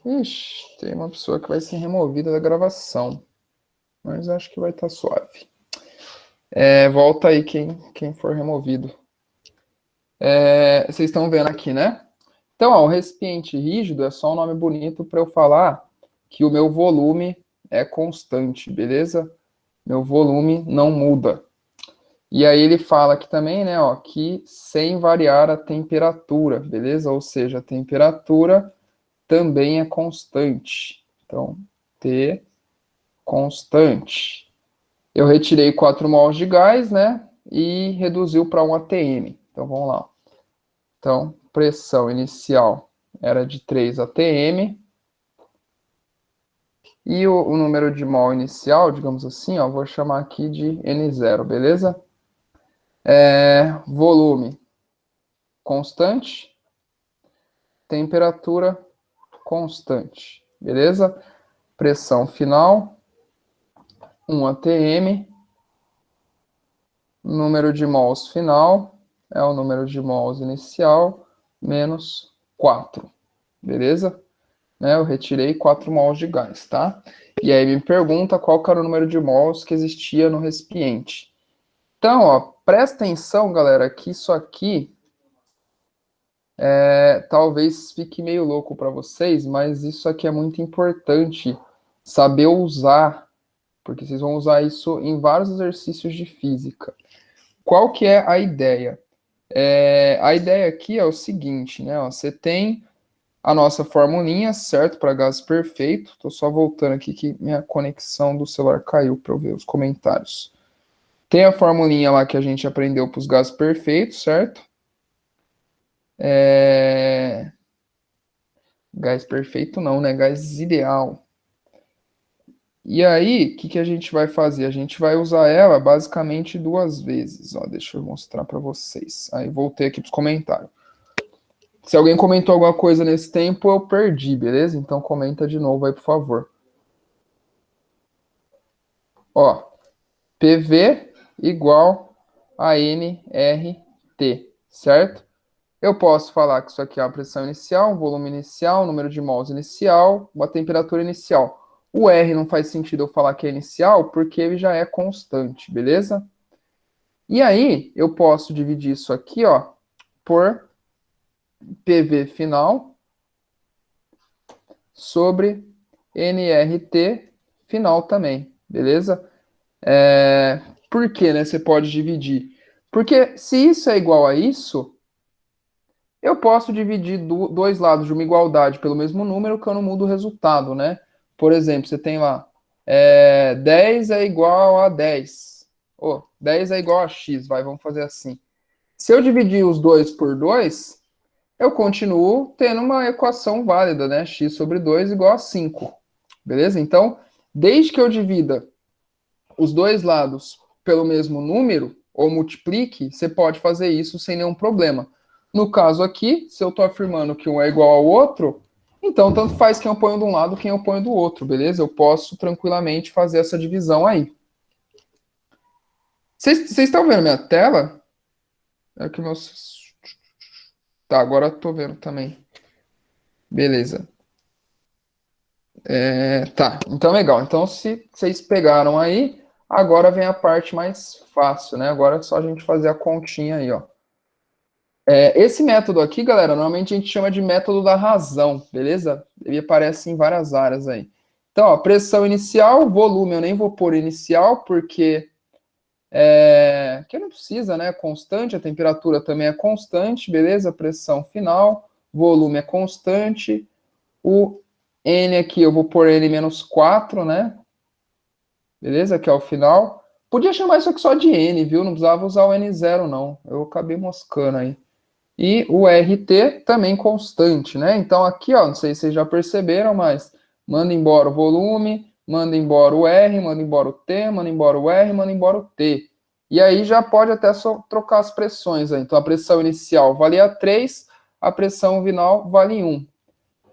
Ixi, tem uma pessoa que vai ser removida da gravação. Mas acho que vai estar suave. Volta aí quem for removido. Vocês estão vendo aqui, né? Então, ó, o recipiente rígido é só um nome bonito para eu falar que o meu volume é constante, beleza? Meu volume não muda. E aí ele fala aqui também, né, ó, que sem variar a temperatura, beleza? Ou seja, a temperatura também é constante. Então, T constante. Eu retirei 4 mols de gás, né, e reduziu para 1 atm. Então, vamos lá. Então, pressão inicial era de 3 atm. E o número de mol inicial, digamos assim, ó, vou chamar aqui de N0, beleza? Volume constante, temperatura constante, beleza? Pressão final, 1 atm. Número de mols final é o número de mols inicial menos 4, beleza? Eu retirei 4 mols de gás, tá? E aí me pergunta qual que era o número de mols que existia no recipiente. Então, ó, presta atenção, galera, que isso aqui talvez fique meio louco para vocês, mas isso aqui é muito importante saber usar, porque vocês vão usar isso em vários exercícios de física. Qual que é a ideia? A ideia aqui é o seguinte, né? Ó, você tem a nossa formulinha, certo? Para gás perfeito. Estou só voltando aqui que minha conexão do celular caiu para eu ver os comentários. Tem a formulinha lá que a gente aprendeu para os gases perfeitos, certo? Gás perfeito não, né? Gás ideal. E aí, o que a gente vai fazer? A gente vai usar ela basicamente 2 vezes. Ó, deixa eu mostrar para vocês. Aí, voltei aqui para os comentários. Se alguém comentou alguma coisa nesse tempo, eu perdi, beleza? Então, comenta de novo aí, por favor. Ó, PV igual a nRT, certo? Eu posso falar que isso aqui é uma pressão inicial, um volume inicial, um número de mols inicial, uma temperatura inicial. O R não faz sentido eu falar que é inicial, porque ele já é constante, beleza? E aí, eu posso dividir isso aqui, ó, por PV final sobre nRT final também, beleza? Por que, né? Você pode dividir. Porque se isso é igual a isso, eu posso dividir dois lados de uma igualdade pelo mesmo número que eu não mudo o resultado, né? Por exemplo, você tem lá 10 é igual a 10. 10 é igual a x, vamos fazer assim. Se eu dividir os dois por 2, eu continuo tendo uma equação válida, né? X sobre 2 igual a 5. Beleza? Então, desde que eu divida os dois lados pelo mesmo número, ou multiplique, você pode fazer isso sem nenhum problema. No caso aqui, se eu estou afirmando que um é igual ao outro, então tanto faz quem eu ponho de um lado, quem eu ponho do outro, beleza? Eu posso tranquilamente fazer essa divisão aí. Vocês estão vendo minha tela? É que meus... Tá, agora eu tô vendo também. Beleza. Tá, então legal. Então, se vocês pegaram aí, agora vem a parte mais fácil, né? Agora é só a gente fazer a continha aí, ó. Esse método aqui, galera, normalmente a gente chama de método da razão, beleza? Ele aparece em várias áreas aí. Então, ó, pressão inicial, volume eu nem vou pôr inicial, porque que não precisa, né? É constante, a temperatura também é constante, beleza? Pressão final, volume é constante. O N aqui eu vou pôr N menos 4, né? Beleza? Que é o final. Podia chamar isso aqui só de N, viu? Não precisava usar o N0, não. Eu acabei moscando aí. E o RT também constante, né? Então aqui, ó, não sei se vocês já perceberam, mas manda embora o volume, manda embora o R, manda embora o T, manda embora o R, manda embora o T. E aí já pode até só trocar as pressões aí. Então a pressão inicial valia 3, a pressão final vale 1.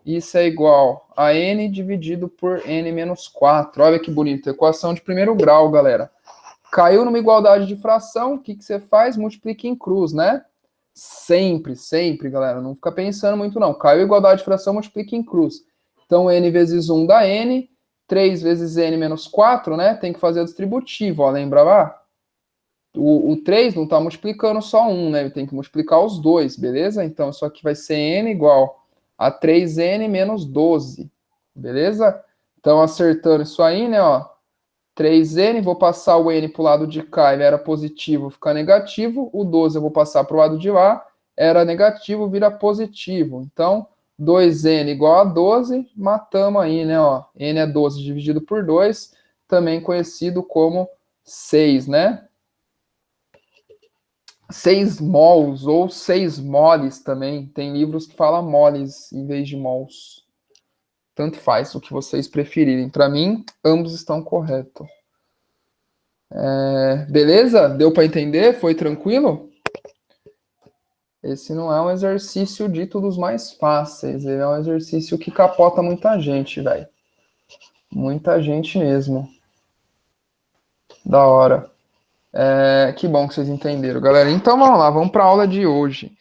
Isso é igual a N dividido por N menos 4. Olha que bonito, equação de primeiro grau, galera. Caiu numa igualdade de fração, o que você faz? Multiplica em cruz, né? Sempre, sempre, galera. Não fica pensando muito, não. Caiu igualdade de fração, multiplica em cruz. Então, n vezes 1 dá n, 3 vezes n menos 4, né? Tem que fazer a distributiva, ó, lembra lá? O 3 não está multiplicando só 1, né? Ele tem que multiplicar os dois, beleza? Então, isso aqui vai ser n igual a 3n menos 12, beleza? Então, acertando isso aí, né, ó, 3n, vou passar o n para o lado de cá, ele era positivo, fica negativo. O 12 eu vou passar para o lado de lá, era negativo, vira positivo. Então, 2n igual a 12, matamos aí, né? Ó, n é 12 dividido por 2, também conhecido como 6, né? 6 mols ou 6 moles também. Tem livros que falam moles em vez de mols. Tanto faz o que vocês preferirem. Para mim, ambos estão corretos. Beleza? Deu para entender? Foi tranquilo? Esse não é um exercício dito dos mais fáceis. Ele é um exercício que capota muita gente, velho. Muita gente mesmo. Da hora. Que bom que vocês entenderam, galera. Então vamos lá, vamos para a aula de hoje.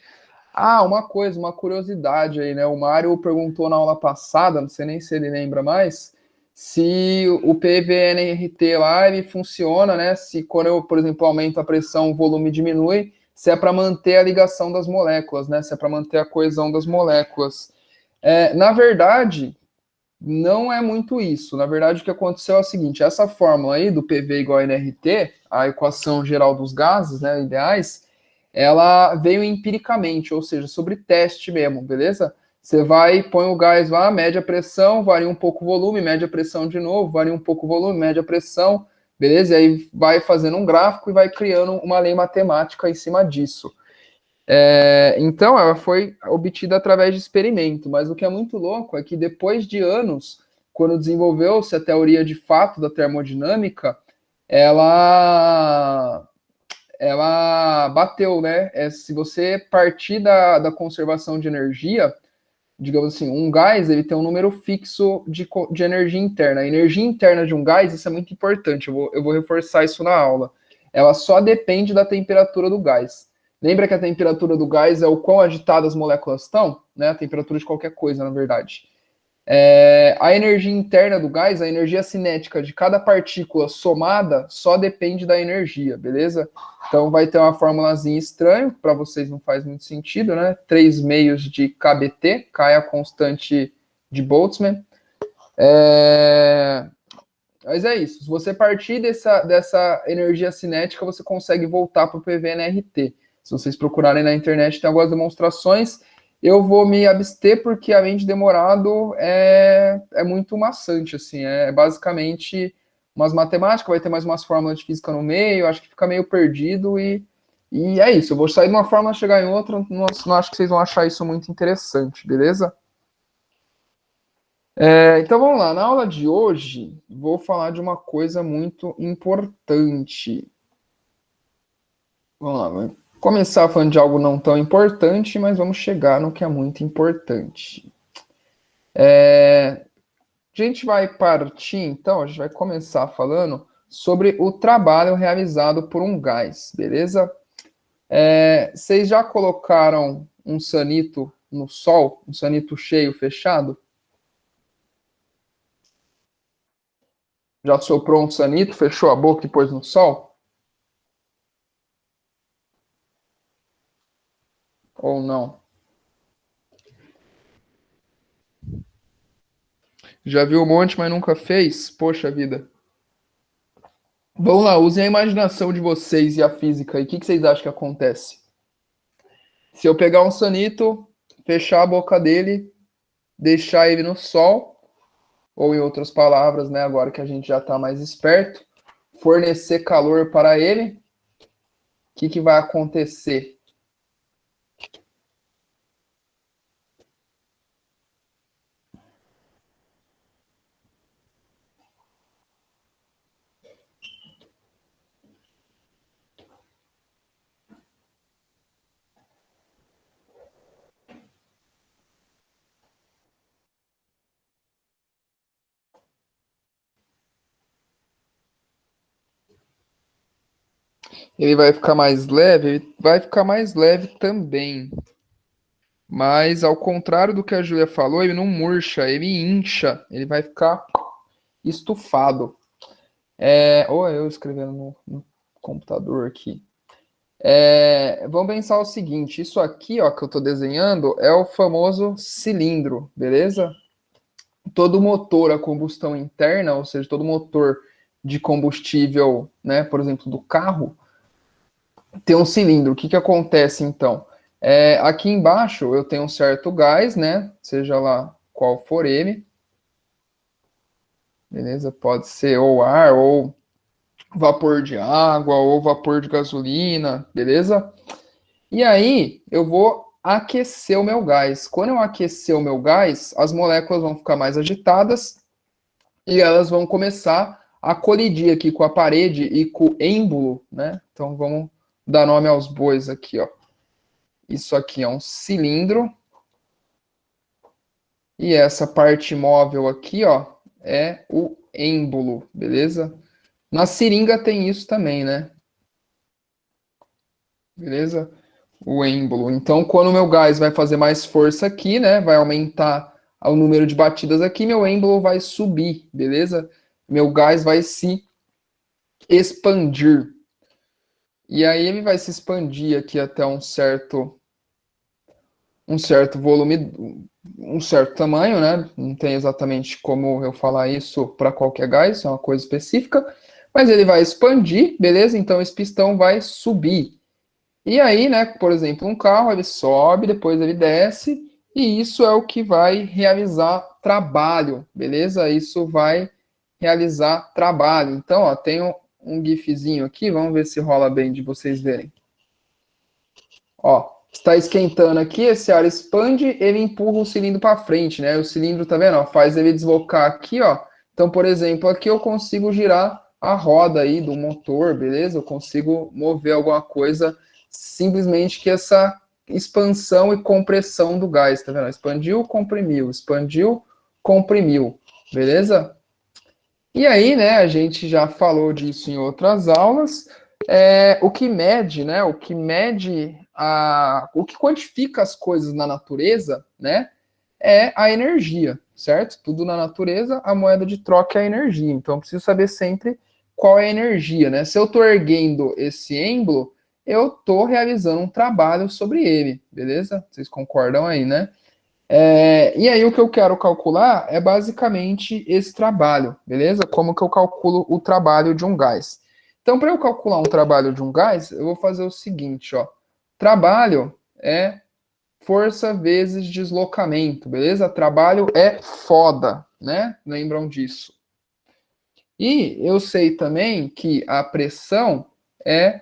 Ah, uma coisa, uma curiosidade aí, né? O Mário perguntou na aula passada, não sei nem se ele lembra mais, se o PVNRT lá ele funciona, né? Se quando eu, por exemplo, aumento a pressão, o volume diminui, se é para manter a ligação das moléculas, né? Se é para manter a coesão das moléculas. Na verdade, não é muito isso. Na verdade, o que aconteceu é o seguinte: essa fórmula aí do PV igual a nRT, a equação geral dos gases, né, ideais, ela veio empiricamente, ou seja, sobre teste mesmo, beleza? Você vai, põe o gás lá, mede a pressão, varia um pouco o volume, mede a pressão de novo, varia um pouco o volume, mede a pressão, beleza? E aí vai fazendo um gráfico e vai criando uma lei matemática em cima disso. Então, ela foi obtida através de experimento, mas o que é muito louco é que depois de anos, quando desenvolveu-se a teoria de fato da termodinâmica, ela bateu, né? Se você partir da conservação de energia, digamos assim, um gás ele tem um número fixo de energia interna. A energia interna de um gás, isso é muito importante, eu vou reforçar isso na aula. Ela só depende da temperatura do gás. Lembra que a temperatura do gás é o quão agitadas as moléculas estão? Né? A temperatura de qualquer coisa, na verdade. A energia interna do gás, a energia cinética de cada partícula somada, só depende da energia, beleza? Então vai ter uma formulazinha estranha, para vocês não faz muito sentido, né? 3 meios de kBT, K é a constante de Boltzmann. Mas é isso, se você partir dessa energia cinética, você consegue voltar para o PVNRT. Se vocês procurarem na internet, tem algumas demonstrações. Eu vou me abster porque, além de demorado, é muito maçante, assim. É basicamente umas matemáticas, vai ter mais umas fórmulas de física no meio, acho que fica meio perdido e é isso. Eu vou sair de uma fórmula e chegar em outra, não acho que vocês vão achar isso muito interessante, beleza? Então vamos lá, na aula de hoje vou falar de uma coisa muito importante. Vamos lá, vamos começar falando de algo não tão importante, mas vamos chegar no que é muito importante. A gente vai partir, então, a gente vai começar falando sobre o trabalho realizado por um gás, beleza? Vocês já colocaram um sanito no sol, um sanito cheio, fechado? Já soprou um sanito, fechou a boca e pôs no sol? Ou não? Já viu um monte, mas nunca fez? Poxa vida. Vamos lá, usem a imaginação de vocês e a física. E o que vocês acham que acontece? Se eu pegar um sanito, fechar a boca dele, deixar ele no sol, ou em outras palavras, né, agora que a gente já está mais esperto, fornecer calor para ele, o que vai acontecer? Ele vai ficar mais leve? Ele vai ficar mais leve também. Mas, ao contrário do que a Júlia falou, ele não murcha, ele incha, ele vai ficar estufado. Ou eu escrevendo no computador aqui. Vamos pensar o seguinte, isso aqui, ó, que eu estou desenhando é o famoso cilindro, beleza? Todo motor a combustão interna, ou seja, todo motor de combustível, né, por exemplo, do carro, tem um cilindro. O que que acontece, então? Aqui embaixo eu tenho um certo gás, né, seja lá qual for ele, beleza? Pode ser ou ar, ou vapor de água, ou vapor de gasolina, beleza? E aí, eu vou aquecer o meu gás. Quando eu aquecer o meu gás, as moléculas vão ficar mais agitadas e elas vão começar a colidir aqui com a parede e com o êmbolo, né? Então, vamos dar nome aos bois aqui, ó. Isso aqui é um cilindro. E essa parte móvel aqui, ó, é o êmbolo, beleza? Na seringa tem isso também, né? Beleza? O êmbolo. Então, quando o meu gás vai fazer mais força aqui, né? Vai aumentar o número de batidas aqui, meu êmbolo vai subir, beleza? Meu gás vai se expandir. E aí ele vai se expandir aqui até um certo volume, um certo tamanho, né? Não tem exatamente como eu falar isso para qualquer gás, é uma coisa específica, mas ele vai expandir, beleza? Então esse pistão vai subir. E aí, né, por exemplo, um carro, ele sobe, depois ele desce, e isso é o que vai realizar trabalho, beleza? Isso vai realizar trabalho. Então, ó, tem um gifzinho aqui, vamos ver se rola bem de vocês verem. Ó, está esquentando aqui, esse ar expande, ele empurra o cilindro para frente, né? O cilindro, tá vendo? Ó, faz ele deslocar aqui, ó. Então, por exemplo, aqui eu consigo girar a roda aí do motor, beleza? Eu consigo mover alguma coisa simplesmente que essa expansão e compressão do gás, tá vendo? Expandiu, comprimiu, beleza? E aí, né, a gente já falou disso em outras aulas. O que mede, né? O que quantifica as coisas na natureza, né? É a energia, certo? Tudo na natureza, a moeda de troca é a energia. Então, eu preciso saber sempre qual é a energia, né? Se eu estou erguendo esse êmbolo, eu estou realizando um trabalho sobre ele, beleza? Vocês concordam aí, né? E aí o que eu quero calcular é basicamente esse trabalho, beleza? Como que eu calculo o trabalho de um gás. Então, para eu calcular um trabalho de um gás, eu vou fazer o seguinte, ó. Trabalho é força vezes deslocamento, beleza? Trabalho é foda, né? Lembram disso. E eu sei também que a pressão é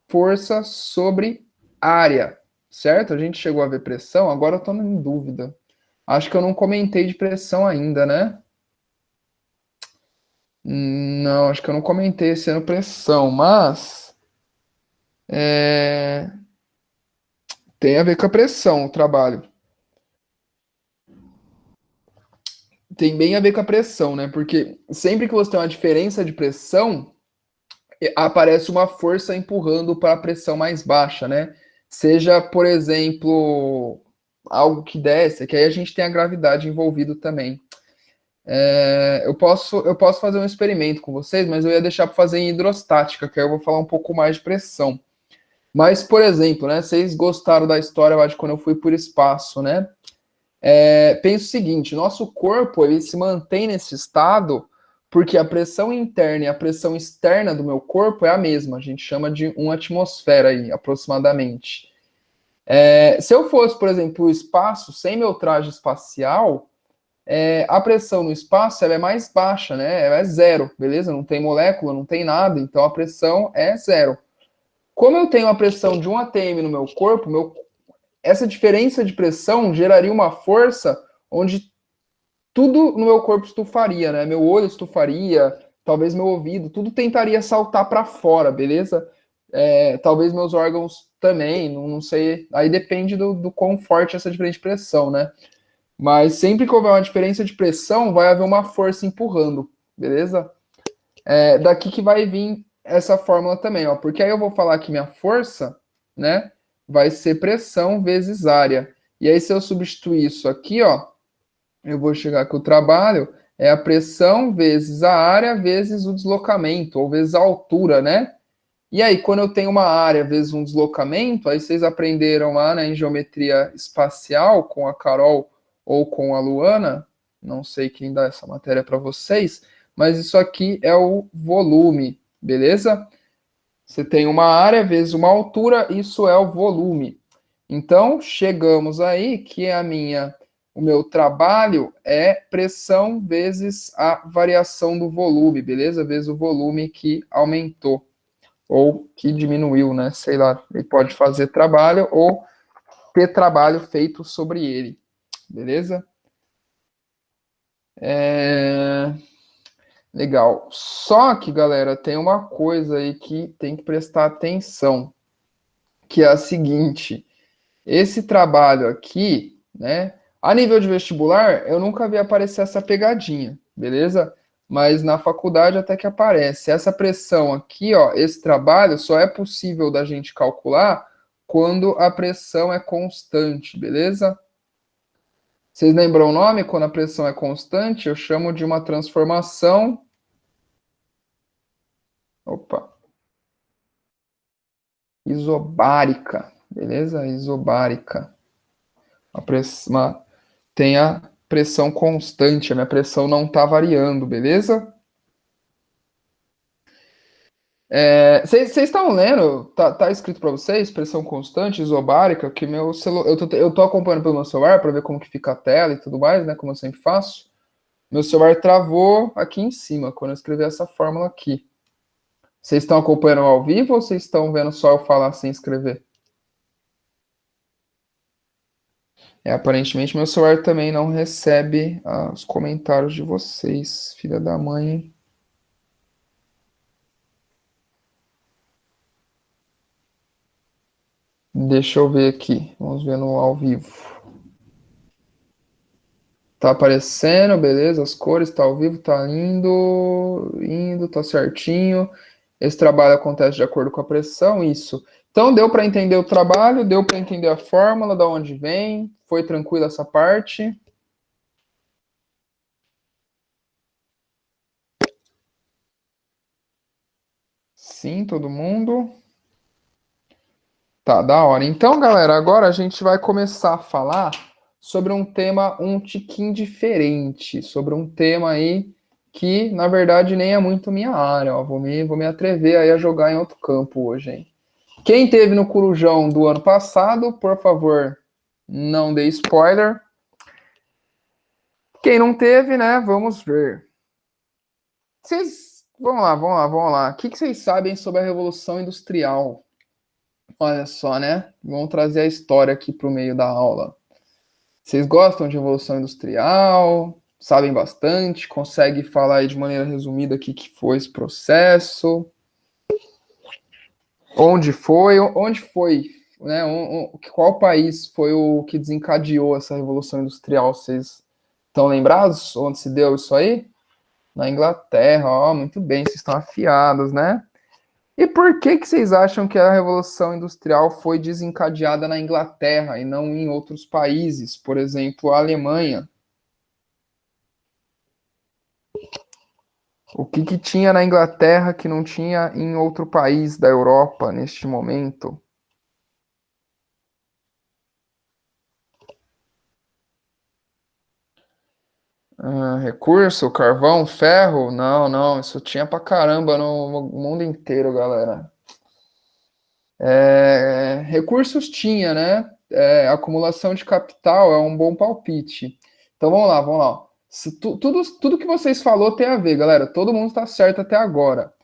força sobre área, certo? A gente chegou a ver pressão, agora eu estou em dúvida. Acho que eu não comentei de pressão ainda, né? Não, acho que eu não comentei esse ano pressão, mas é, tem a ver com a pressão, o trabalho. Tem bem a ver com a pressão, né? Porque sempre que você tem uma diferença de pressão, aparece uma força empurrando para a pressão mais baixa, né? Seja, por exemplo, algo que desce, que aí a gente tem a gravidade envolvido também. Eu posso fazer um experimento com vocês, mas eu ia deixar para fazer em hidrostática, que aí eu vou falar um pouco mais de pressão. Mas, por exemplo, né, vocês gostaram da história, eu acho, quando eu fui por espaço, né? Pensa o seguinte, nosso corpo, ele se mantém nesse estado porque a pressão interna e a pressão externa do meu corpo é a mesma. A gente chama de uma atmosfera aí, aproximadamente. Se eu fosse, por exemplo, o espaço sem meu traje espacial, a pressão no espaço ela é mais baixa, né? Ela é zero, beleza? Não tem molécula, não tem nada, então a pressão é zero. Como eu tenho a pressão de 1 atm no meu corpo, essa diferença de pressão geraria uma força onde tudo no meu corpo estufaria, né? Meu olho estufaria, talvez meu ouvido, tudo tentaria saltar para fora, beleza? Talvez meus órgãos também, não sei. Aí depende do quão forte essa diferença de pressão, né? Mas sempre que houver uma diferença de pressão, vai haver uma força empurrando, beleza? Daqui que vai vir essa fórmula também, ó. Porque aí eu vou falar que minha força, né, vai ser pressão vezes área. E aí, se eu substituir isso aqui, ó, eu vou chegar que o trabalho é a pressão vezes a área vezes o deslocamento, ou vezes a altura, né? E aí, quando eu tenho uma área vezes um deslocamento, aí vocês aprenderam lá, né, em geometria espacial com a Carol ou com a Luana, não sei quem dá essa matéria para vocês, mas isso aqui é o volume, beleza? Você tem uma área vezes uma altura, isso é o volume. Então, chegamos aí que o meu trabalho é pressão vezes a variação do volume, beleza? Vezes o volume que aumentou ou que diminuiu, né? Sei lá, ele pode fazer trabalho ou ter trabalho feito sobre ele, beleza? Legal. Só que, galera, tem uma coisa aí que tem que prestar atenção, que é a seguinte: esse trabalho aqui, né? A nível de vestibular, eu nunca vi aparecer essa pegadinha, beleza? Mas na faculdade até que aparece. Essa pressão aqui, ó, esse trabalho só é possível da gente calcular quando a pressão é constante, beleza? Vocês lembram o nome? Quando a pressão é constante, eu chamo de uma transformação. Opa. Isobárica, beleza? Isobárica. Tem a pressão constante, a minha pressão não está variando, beleza? Vocês estão lendo? Tá escrito para vocês, pressão constante, isobárica, que meu celular, eu tô acompanhando pelo meu celular para ver como que fica a tela e tudo mais, né? Como eu sempre faço. Meu celular travou aqui em cima quando eu escrevi essa fórmula aqui. Vocês estão acompanhando ao vivo ou vocês estão vendo só eu falar sem escrever? Aparentemente meu celular também não recebe os comentários de vocês, filha da mãe. Deixa eu ver aqui. Vamos ver no ao vivo. Tá aparecendo, beleza? As cores, tá ao vivo, tá indo, tá certinho. Esse trabalho acontece de acordo com a pressão, isso. Então deu para entender o trabalho, deu para entender a fórmula, da onde vem. Foi tranquila essa parte? Sim, todo mundo? Tá, da hora. Então, galera, agora a gente vai começar a falar sobre um tema um tiquinho diferente, sobre um tema aí que, na verdade, nem é muito minha área, ó. Vou me atrever aí a jogar em outro campo hoje, hein? Quem teve no Corujão do ano passado, por favor, não dê spoiler. Quem não teve, né? Vamos ver. Vamos lá. O que vocês sabem sobre a Revolução Industrial? Olha só, né? Vamos trazer a história aqui para o meio da aula. Vocês gostam de Revolução Industrial? Sabem bastante? Conseguem falar aí de maneira resumida o que foi esse processo? Onde foi? Onde foi? Né? Qual país foi o que desencadeou essa Revolução Industrial? Vocês estão lembrados? Onde se deu isso aí? Na Inglaterra, ó, muito bem, vocês estão afiados, né? E por que vocês acham que a Revolução Industrial foi desencadeada na Inglaterra e não em outros países, por exemplo, a Alemanha? O que tinha na Inglaterra que não tinha em outro país da Europa neste momento? Recurso, carvão, ferro? Não, isso tinha pra caramba no mundo inteiro, galera. Recursos tinha, né? Acumulação de capital é um bom palpite. Então vamos lá. Tudo que vocês falou tem a ver, galera. Todo mundo está certo até agora.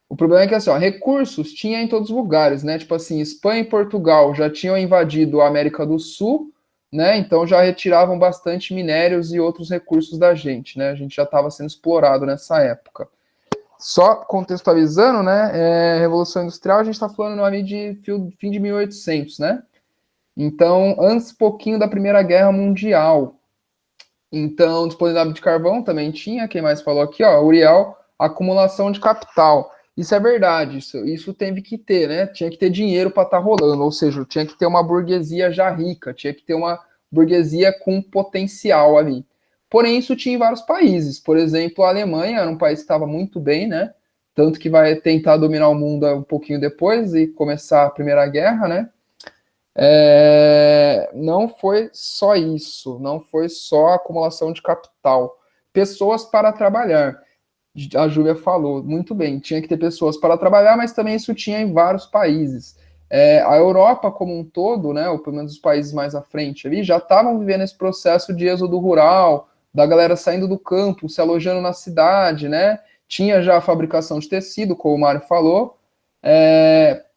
O problema é que assim, ó, recursos tinha em todos os lugares, né? Tipo assim, Espanha e Portugal já tinham invadido a América do Sul, né? Então já retiravam bastante minérios e outros recursos da gente, né? A gente já estava sendo explorado nessa época. Só contextualizando, né? Revolução Industrial, a gente está falando ali de fim de 1800, né? Então, antes pouquinho da Primeira Guerra Mundial. Então, disponibilidade de carvão também tinha. Quem mais falou aqui, ó? Uriel, acumulação de capital. Isso é verdade, isso teve que ter, né? Tinha que ter dinheiro para estar rolando, ou seja, tinha que ter uma burguesia já rica, tinha que ter burguesia com potencial ali. Porém, isso tinha em vários países. Por exemplo, a Alemanha era um país que estava muito bem, né? Tanto que vai tentar dominar o mundo um pouquinho depois e começar a Primeira Guerra, né? Não foi só isso, não foi só acumulação de capital. Pessoas para trabalhar. A Júlia falou muito bem, tinha que ter pessoas para trabalhar, mas também isso tinha em vários países. A Europa como um todo, né, ou pelo menos os países mais à frente ali, já estavam vivendo esse processo de êxodo rural, da galera saindo do campo, se alojando na cidade, né? Tinha já a fabricação de tecido, como o Mário falou.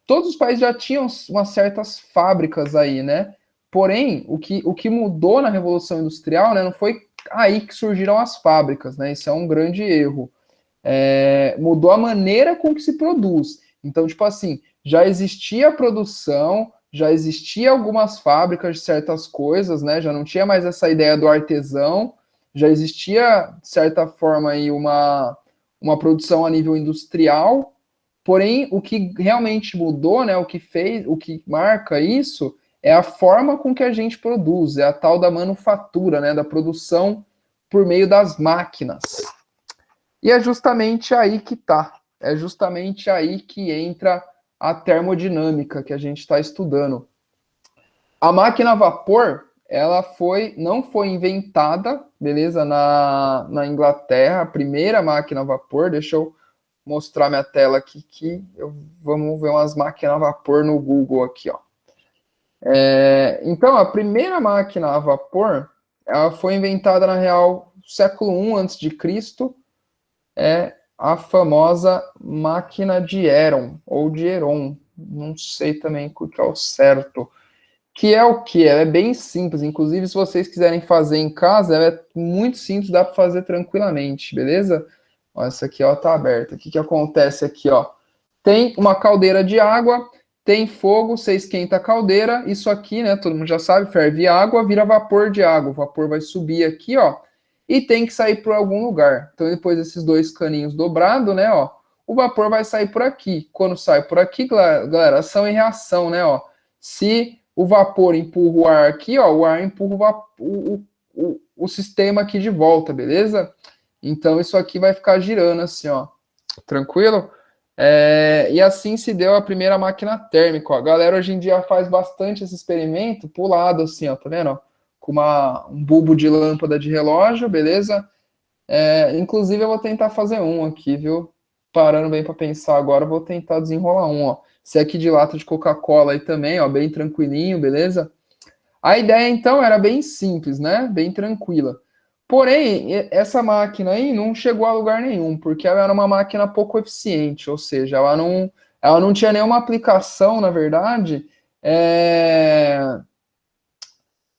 Todos os países já tinham umas certas fábricas aí, né? Porém, o que mudou na Revolução Industrial, né, não foi aí que surgiram as fábricas, né? Isso é um grande erro. Mudou a maneira com que se produz. Então, tipo assim, já existia a produção, já existia algumas fábricas de certas coisas, né? Já não tinha mais essa ideia do artesão, já existia, de certa forma, aí uma produção a nível industrial. Porém, o que realmente mudou, né? O que marca isso é a forma com que a gente produz, é a tal da manufatura, né? Da produção por meio das máquinas. E é justamente aí que tá. É justamente aí que entra a termodinâmica que a gente está estudando. A máquina a vapor, ela não foi inventada, beleza, na Inglaterra, a primeira máquina a vapor. Deixa eu mostrar minha tela aqui, vamos ver umas máquinas a vapor no Google aqui, ó. Então, a primeira máquina a vapor, ela foi inventada, na real, século I a.C., é a famosa máquina de Heron, ou de Heron, não sei também o que é o certo. Que é o que? Ela é bem simples, inclusive se vocês quiserem fazer em casa, ela é muito simples, dá para fazer tranquilamente, beleza? Ó, essa aqui, ó, tá aberta. O que acontece aqui, ó? Tem uma caldeira de água, tem fogo, você esquenta a caldeira, isso aqui, né, todo mundo já sabe, ferve água, vira vapor de água, o vapor vai subir aqui, ó, e tem que sair por algum lugar. Então, depois desses dois caninhos dobrados, né, ó, o vapor vai sair por aqui. Quando sai por aqui, galera, ação e reação, né, ó. Se o vapor empurra o ar aqui, ó, o ar empurra o sistema aqui de volta, beleza? Então, isso aqui vai ficar girando assim, ó. Tranquilo? E assim se deu a primeira máquina térmica, ó. A galera hoje em dia faz bastante esse experimento pro lado, assim, ó, tá vendo? Ó? Com um bulbo de lâmpada de relógio, beleza? Inclusive, eu vou tentar fazer um aqui, viu? Parando bem para pensar agora, eu vou tentar desenrolar um, ó. Esse aqui de lata de Coca-Cola aí também, ó, bem tranquilinho, beleza? A ideia, então, era bem simples, né? Bem tranquila. Porém, essa máquina aí não chegou a lugar nenhum, porque ela era uma máquina pouco eficiente, ou seja, ela não tinha nenhuma aplicação, na verdade,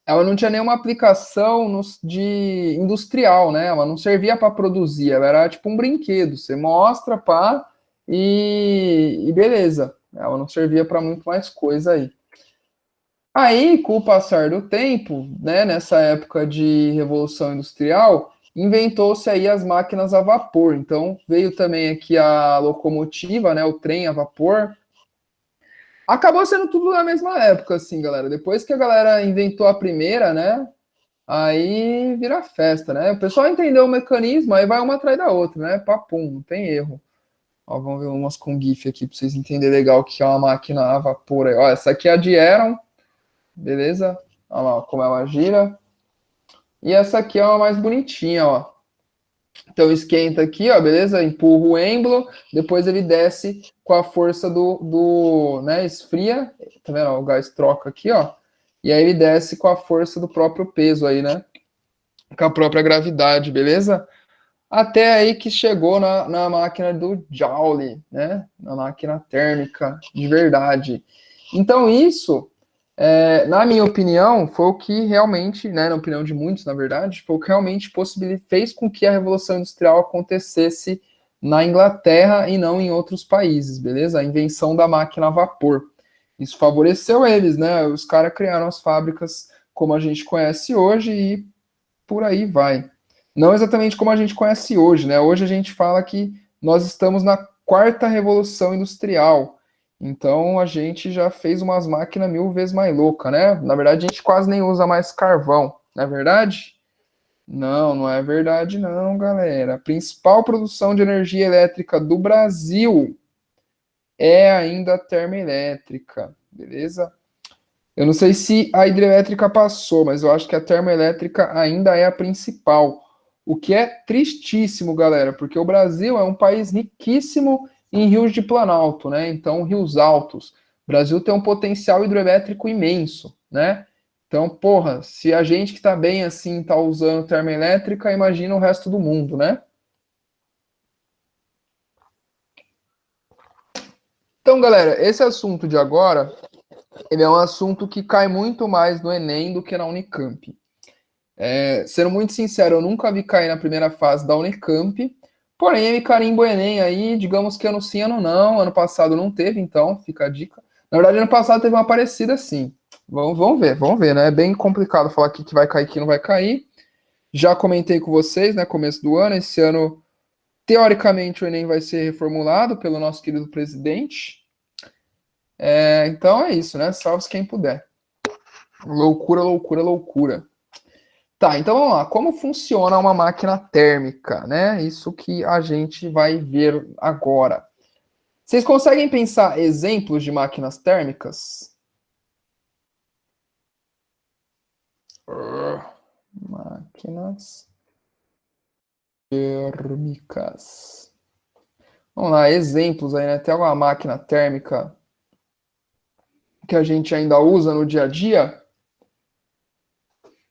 ela não tinha nenhuma aplicação de industrial, né? Ela não servia para produzir, ela era tipo um brinquedo. Você mostra, pá, e beleza. Ela não servia para muito mais coisa aí. Aí, com o passar do tempo, né, nessa época de Revolução Industrial, inventou-se aí as máquinas a vapor. Então, veio também aqui a locomotiva, né, o trem a vapor. Acabou sendo tudo na mesma época, assim, galera. Depois que a galera inventou a primeira, né, aí vira festa, né? O pessoal entendeu o mecanismo, aí vai uma atrás da outra, né? Papum, não tem erro. Ó, vamos ver umas com GIF aqui para vocês entenderem legal o que é uma máquina a vapor. Ó, essa aqui é a de Heron, beleza? Olha lá como ela gira. E essa aqui é uma mais bonitinha, ó. Então esquenta aqui, ó, beleza? Empurra o êmbolo, depois ele desce com a força né, esfria, tá vendo? O gás troca aqui, ó. E aí ele desce com a força do próprio peso aí, né? Com a própria gravidade, beleza? Até aí que chegou na máquina do Joule, né? Na máquina térmica de verdade. Então isso, na minha opinião, foi o que realmente, né, na opinião de muitos, na verdade, foi o que realmente fez com que a Revolução Industrial acontecesse na Inglaterra e não em outros países, beleza? A invenção da máquina a vapor. Isso favoreceu eles, né? Os caras criaram as fábricas como a gente conhece hoje e por aí vai. Não exatamente como a gente conhece hoje, né? Hoje a gente fala que nós estamos na quarta revolução industrial. Então a gente já fez umas máquinas 1000 vezes mais loucas, né? Na verdade, a gente quase nem usa mais carvão, não é verdade? Não, não é verdade, não, galera. A principal produção de energia elétrica do Brasil é ainda a termoelétrica, beleza? Eu não sei se a hidrelétrica passou, mas eu acho que a termoelétrica ainda é a principal. O que é tristíssimo, galera, porque o Brasil é um país riquíssimo em rios de planalto, né? Então, rios altos. O Brasil tem um potencial hidrelétrico imenso, né? Então, porra, se a gente que tá bem assim tá usando termoelétrica, imagina o resto do mundo, né? Então, galera, esse assunto de agora, ele é um assunto que cai muito mais no Enem do que na Unicamp. Sendo muito sincero, eu nunca vi cair na primeira fase da Unicamp, porém ele carimba o Enem aí, digamos que ano sim, ano não. Ano passado não teve, então fica a dica. Na verdade, ano passado teve uma parecida sim. Vamos ver, né? É bem complicado falar aqui que vai cair, que não vai cair. Já comentei com vocês, né? Começo do ano, esse ano, teoricamente, o Enem vai ser reformulado pelo nosso querido presidente. Então é isso, né? Salve quem puder. Loucura, loucura, loucura. Tá, então vamos lá. Como funciona uma máquina térmica, né? Isso que a gente vai ver agora. Vocês conseguem pensar exemplos de máquinas térmicas? Máquinas térmicas. Vamos lá, exemplos aí, né? Tem alguma máquina térmica que a gente ainda usa no dia a dia?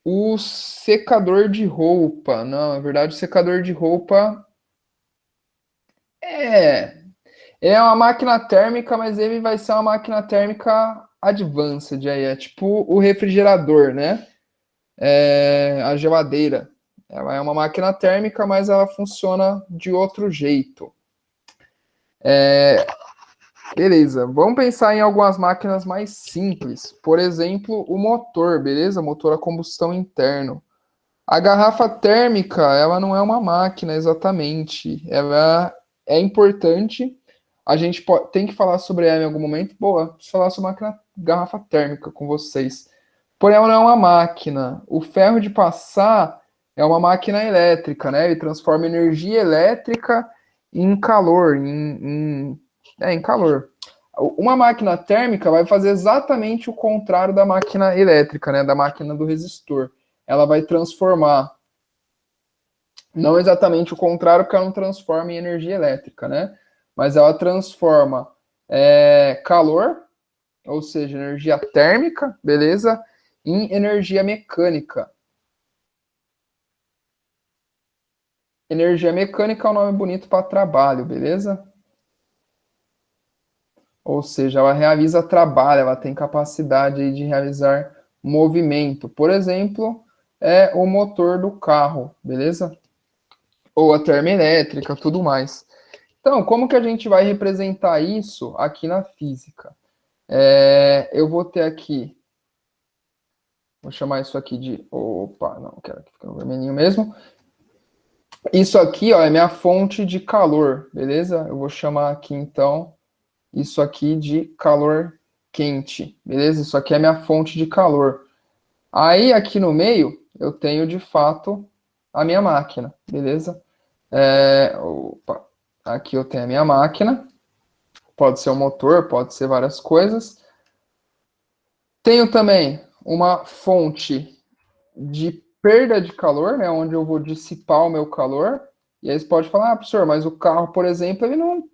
O secador de roupa. Não, na verdade, o secador de roupa é. É uma máquina térmica, mas ele vai ser uma máquina térmica advanced aí. É tipo o refrigerador, né? A geladeira. Ela é uma máquina térmica, mas ela funciona de outro jeito. Beleza, vamos pensar em algumas máquinas mais simples. Por exemplo, o motor, beleza? Motor a combustão interno. A garrafa térmica, ela não é uma máquina exatamente. Ela é importante. A gente tem que falar sobre ela em algum momento. Boa, preciso falar sobre máquina garrafa térmica com vocês. Porém, ela não é uma máquina. O ferro de passar é uma máquina elétrica, né? Ele transforma energia elétrica em calor, em calor. Uma máquina térmica vai fazer exatamente o contrário da máquina elétrica, né? Da máquina do resistor. Ela vai transformar, não exatamente o contrário, porque ela não transforma em energia elétrica, né? Mas ela transforma calor, ou seja, energia térmica, beleza? Em energia mecânica. Energia mecânica é um nome bonito para trabalho, beleza? Ou seja, ela realiza trabalho, ela tem capacidade de realizar movimento. Por exemplo, é o motor do carro, beleza? Ou a termoelétrica, tudo mais. Então, como que a gente vai representar isso aqui na física? Eu vou ter aqui, vou chamar isso aqui de, opa, não, quero que fique no vermelhinho mesmo. Isso aqui, ó, é minha fonte de calor, beleza? Eu vou chamar aqui, então, isso aqui de calor quente, beleza? Isso aqui é minha fonte de calor. Aí, aqui no meio, eu tenho, de fato, a minha máquina, beleza? Opa, aqui eu tenho a minha máquina. Pode ser um motor, pode ser várias coisas. Tenho também uma fonte de perda de calor, né, onde eu vou dissipar o meu calor. E aí você pode falar, professor, mas o carro, por exemplo, ele não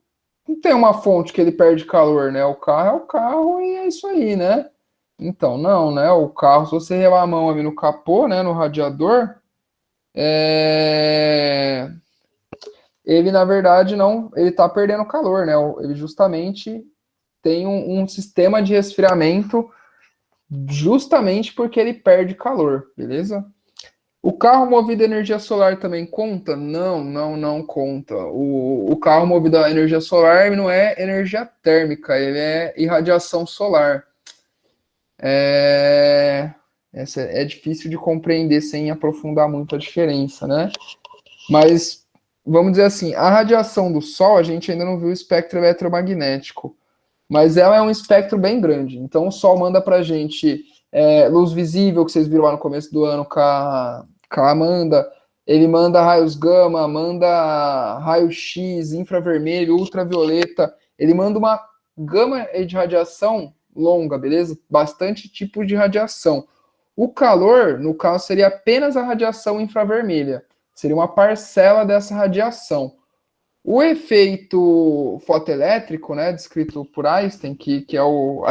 tem uma fonte que ele perde calor, né? O carro é o carro e é isso aí, né? Então, não, né? O carro, se você relar a mão ali no capô, né, no radiador, ele na verdade não, ele está perdendo calor, né? Ele justamente tem um sistema de resfriamento justamente porque ele perde calor, beleza? O carro movido a energia solar também conta? Não, não conta. O carro movido a energia solar não é energia térmica, ele é irradiação solar. Essa é difícil de compreender sem aprofundar muito a diferença, né? Mas, vamos dizer assim, a radiação do Sol, a gente ainda não viu o espectro eletromagnético. Mas ela é um espectro bem grande. Então o Sol manda para a gente luz visível, que vocês viram lá no começo do ano com a Amanda. Ele manda raios gama, manda raio-x, infravermelho, ultravioleta. Ele manda uma gama de radiação longa, beleza? Bastante tipos de radiação. O calor, no caso, seria apenas a radiação infravermelha. Seria uma parcela dessa radiação. O efeito fotoelétrico, né, descrito por Einstein, que é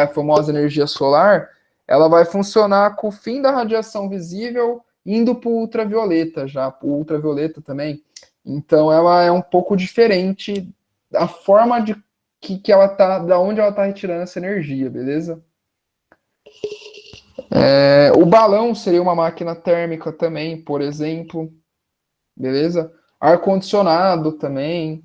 a famosa energia solar, ela vai funcionar com o fim da radiação visível indo para o ultravioleta já, para o ultravioleta também. Então ela é um pouco diferente da forma de que ela tá, da onde ela está retirando essa energia, beleza? O balão seria uma máquina térmica também, por exemplo, beleza? Ar-condicionado também.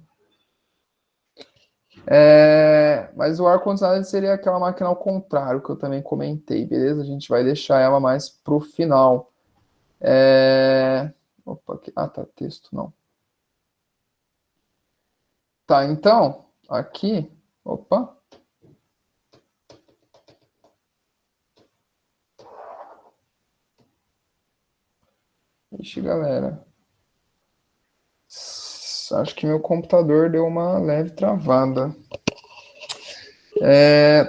Mas o ar-condicionado seria aquela máquina ao contrário, que eu também comentei, beleza? A gente vai deixar ela mais pro final. Opa, aqui. Ah, tá, texto, não. Tá, então, aqui, opa. Ixi, galera. Acho que meu computador deu uma leve travada.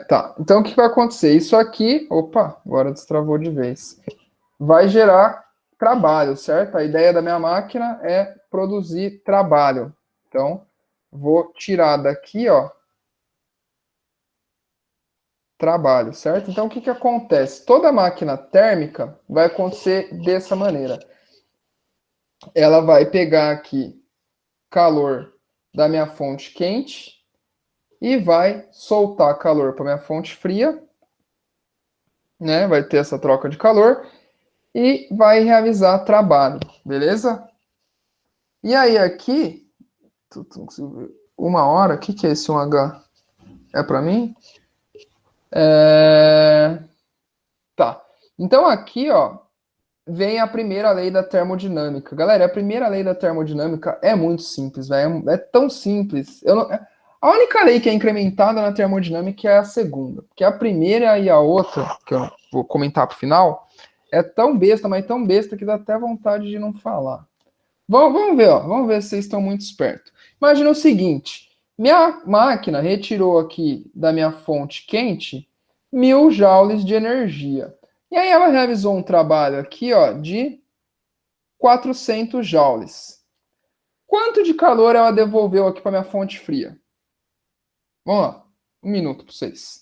Tá, então o que vai acontecer? Isso aqui, opa, agora destravou de vez. Vai gerar trabalho, certo? A ideia da minha máquina é produzir trabalho. Então, vou tirar daqui, ó, trabalho, certo? Então, o que acontece? Toda máquina térmica vai acontecer dessa maneira. Ela vai pegar aqui calor da minha fonte quente e vai soltar calor para minha fonte fria, né? Vai ter essa troca de calor e vai realizar trabalho, beleza? E aí aqui, uma hora, o que é esse 1H? É para mim? Tá. Então aqui, ó, vem a primeira lei da termodinâmica. Galera, a primeira lei da termodinâmica é muito simples, velho. É tão simples. A única lei que é incrementada na termodinâmica é a segunda. Porque a primeira e a outra, que eu vou comentar pro final, é tão besta, mas tão besta que dá até vontade de não falar. Vamos ver, ó. Vamos ver se vocês estão muito espertos. Imagina o seguinte: minha máquina retirou aqui da minha fonte quente 1.000 joules de energia. E aí ela realizou um trabalho aqui, ó, de 400 joules. Quanto de calor ela devolveu aqui para minha fonte fria? Vamos lá, um minuto para vocês.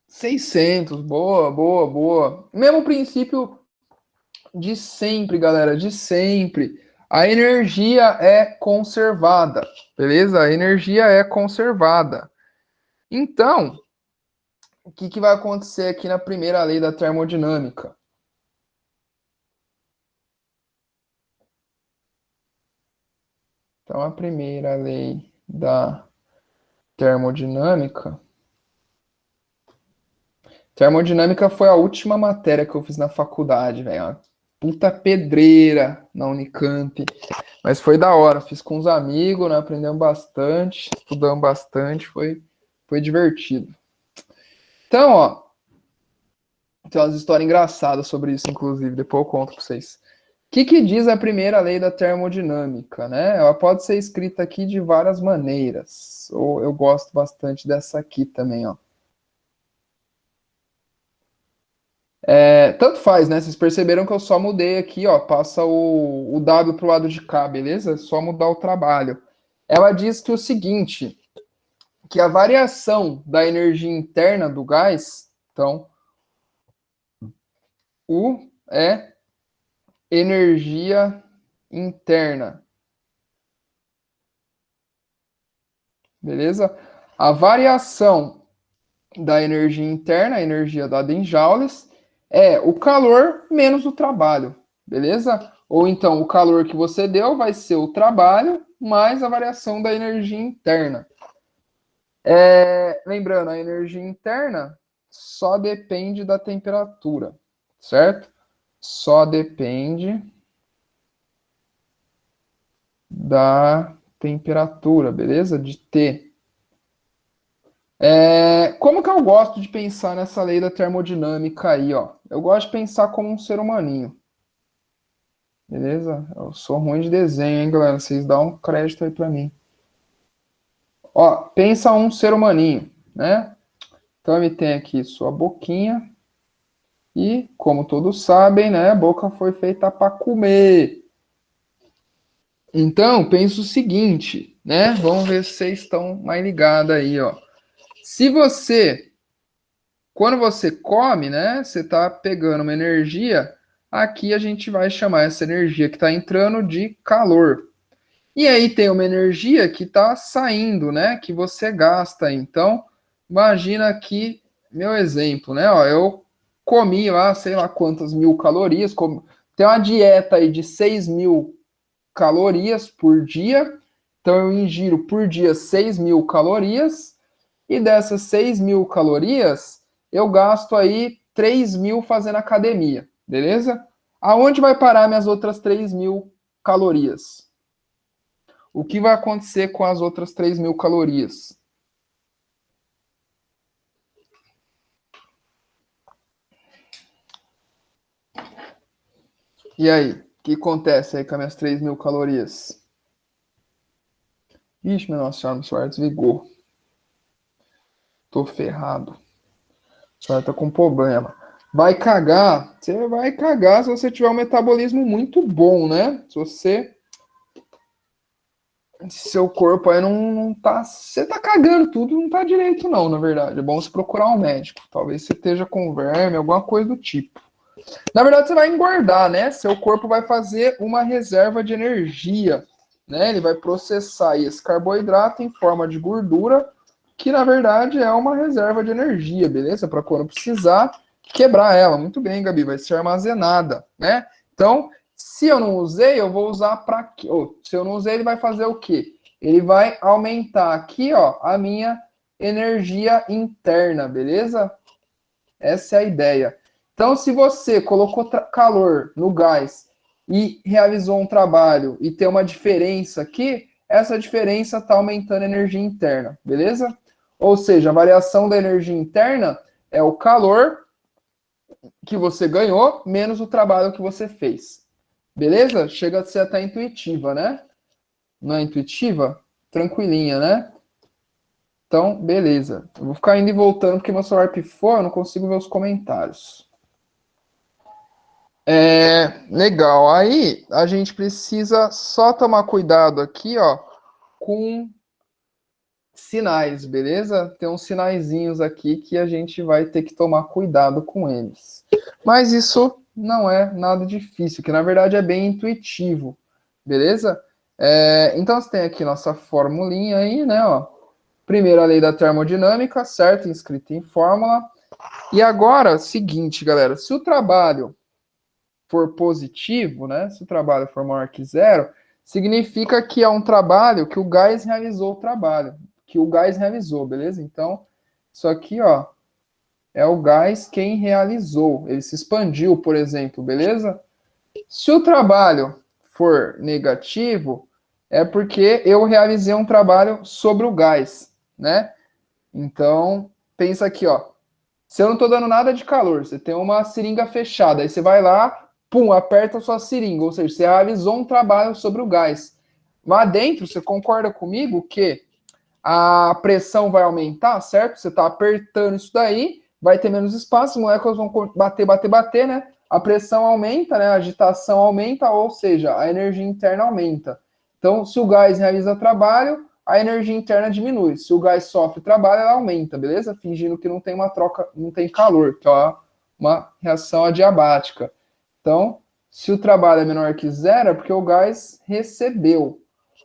600, boa, boa, boa. Mesmo princípio de sempre, galera, de sempre. A energia é conservada, beleza? A energia é conservada. Então, o que vai acontecer aqui na primeira lei da termodinâmica? Então, a primeira lei da termodinâmica. Termodinâmica foi a última matéria que eu fiz na faculdade, velho. Uma puta pedreira na Unicamp. Mas foi da hora. Fiz com os amigos, né? Aprendemos bastante, estudamos bastante. Foi divertido. Então, ó. Tem umas histórias engraçadas sobre isso, inclusive. Depois eu conto pra vocês. O que diz a primeira lei da termodinâmica, né? Ela pode ser escrita aqui de várias maneiras. Ou eu gosto bastante dessa aqui também, ó. Tanto faz, né? Vocês perceberam que eu só mudei aqui, ó. Passa o W pro lado de cá, beleza? É só mudar o trabalho. Ela diz que o seguinte, que a variação da energia interna do gás, então, U é energia interna. Beleza? A variação da energia interna, a energia dada em joules, é o calor menos o trabalho, beleza? Ou então o calor que você deu vai ser o trabalho mais a variação da energia interna. Lembrando, a energia interna só depende da temperatura, certo? Só depende da temperatura, beleza? De T. Como que eu gosto de pensar nessa lei da termodinâmica aí, ó? Eu gosto de pensar como um ser humaninho. Beleza? Eu sou ruim de desenho, hein, galera? Vocês dão um crédito aí pra mim. Ó, pensa um ser humaninho, né? Então ele tem aqui sua boquinha e, como todos sabem, né, a boca foi feita para comer. Então, pensa o seguinte, né? Vamos ver se vocês estão mais ligados aí, ó. Se você, quando você come, né, você tá pegando uma energia, aqui a gente vai chamar essa energia que está entrando de calor. E aí tem uma energia que está saindo, né? Que você gasta. Então, imagina aqui meu exemplo, né? Ó, eu comi lá, sei lá quantas mil calorias. Tem uma dieta aí de 6.000 calorias por dia. Então, eu ingiro por dia 6.000 calorias. E dessas 6.000 calorias, eu gasto aí 3.000 fazendo academia. Beleza? Aonde vai parar minhas outras 3.000 calorias? O que vai acontecer com as outras 3.000 calorias? E aí? O que acontece aí com as minhas 3.000 calorias? Ixi, meu Nossa Senhora, meu celular desligou. Tô ferrado. O celular tá com problema. Vai cagar. Você vai cagar se você tiver um metabolismo muito bom, né? Seu corpo aí não tá. Você tá cagando tudo, não tá direito, não, na verdade. É bom você procurar um médico. Talvez você esteja com verme, alguma coisa do tipo. Na verdade, você vai engordar, né? Seu corpo vai fazer uma reserva de energia, né? Ele vai processar esse carboidrato em forma de gordura, que na verdade é uma reserva de energia, beleza? Para quando precisar quebrar ela. Muito bem, Gabi, vai ser armazenada, né? Então, se eu não usei, eu vou usar para quê? Ou, se eu não usei, ele vai fazer o quê? Ele vai aumentar aqui, ó, a minha energia interna, beleza? Essa é a ideia. Então, se você colocou calor no gás e realizou um trabalho e tem uma diferença aqui, essa diferença está aumentando a energia interna, beleza? Ou seja, a variação da energia interna é o calor que você ganhou menos o trabalho que você fez. Beleza? Chega a ser até intuitiva, né? Não é intuitiva? Tranquilinha, né? Então, beleza. Eu vou ficar indo e voltando porque meu celular pifou, eu não consigo ver os comentários. Legal. Aí a gente precisa só tomar cuidado aqui, ó, com sinais, beleza? Tem uns sinaizinhos aqui que a gente vai ter que tomar cuidado com eles. Mas isso não é nada difícil, que na verdade é bem intuitivo, beleza? Então você tem aqui nossa formulinha aí, né? Ó. Primeiro a lei da termodinâmica, certo? Inscrita em fórmula. E agora, seguinte, galera, se o trabalho for positivo, né? Se o trabalho for maior que zero, significa que é um trabalho que o gás realizou o trabalho, que o gás realizou, beleza? Então, isso aqui, ó, é o gás quem realizou. Ele se expandiu, por exemplo, beleza? Se o trabalho for negativo, é porque eu realizei um trabalho sobre o gás, né? Então, pensa aqui, ó. Se eu não estou dando nada de calor, você tem uma seringa fechada, aí você vai lá, pum, aperta a sua seringa, ou seja, você realizou um trabalho sobre o gás. Lá dentro, você concorda comigo que a pressão vai aumentar, certo? Você está apertando isso daí, vai ter menos espaço, as moléculas vão bater, bater, bater, né? A pressão aumenta, né? A agitação aumenta, ou seja, a energia interna aumenta. Então, se o gás realiza trabalho, a energia interna diminui. Se o gás sofre trabalho, ela aumenta, beleza? Fingindo que não tem uma troca, não tem calor, que é uma reação adiabática. Então, se o trabalho é menor que zero, é porque o gás recebeu.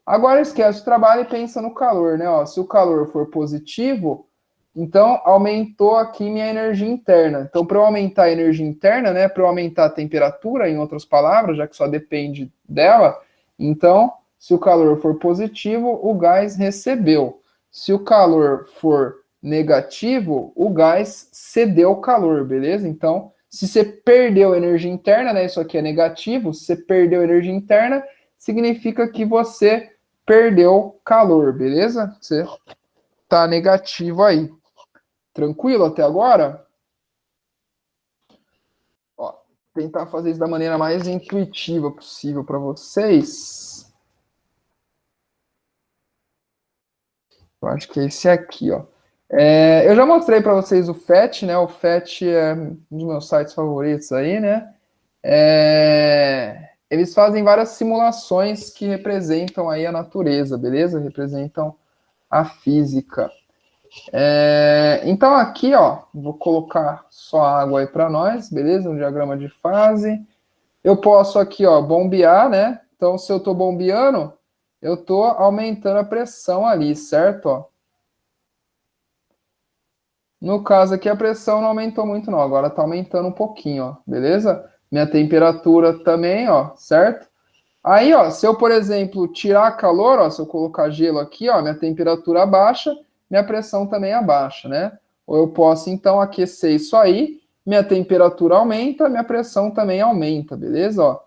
Agora esquece o trabalho e pensa no calor, né? Ó, se o calor for positivo, então aumentou aqui minha energia interna. Então, para eu aumentar a energia interna, né? Para eu aumentar a temperatura, em outras palavras, já que só depende dela, então, se o calor for positivo, o gás recebeu. Se o calor for negativo, o gás cedeu calor, beleza? Então, se você perdeu energia interna, né? Isso aqui é negativo, se você perdeu energia interna, significa que você perdeu calor, beleza? Você tá negativo aí. Tranquilo até agora? Ó, tentar fazer isso da maneira mais intuitiva possível para vocês. Eu acho que é esse aqui, ó. Eu já mostrei para vocês o FET, né? O FET é um dos meus sites favoritos aí, né? Eles fazem várias simulações que representam aí a natureza, beleza? Representam a física. Então aqui, ó, vou colocar só água aí para nós, beleza? Um diagrama de fase. Eu posso aqui, ó, bombear, né? Então, se eu estou bombeando, eu estou aumentando a pressão ali, certo? Ó. No caso aqui, a pressão não aumentou muito, não. Agora está aumentando um pouquinho, ó, beleza? Minha temperatura também, ó, certo? Aí, ó, se eu, por exemplo, tirar calor, ó, se eu colocar gelo aqui, ó, minha temperatura abaixa, minha pressão também abaixa, né? Ou eu posso, então, aquecer isso aí, minha temperatura aumenta, minha pressão também aumenta, beleza? Ó,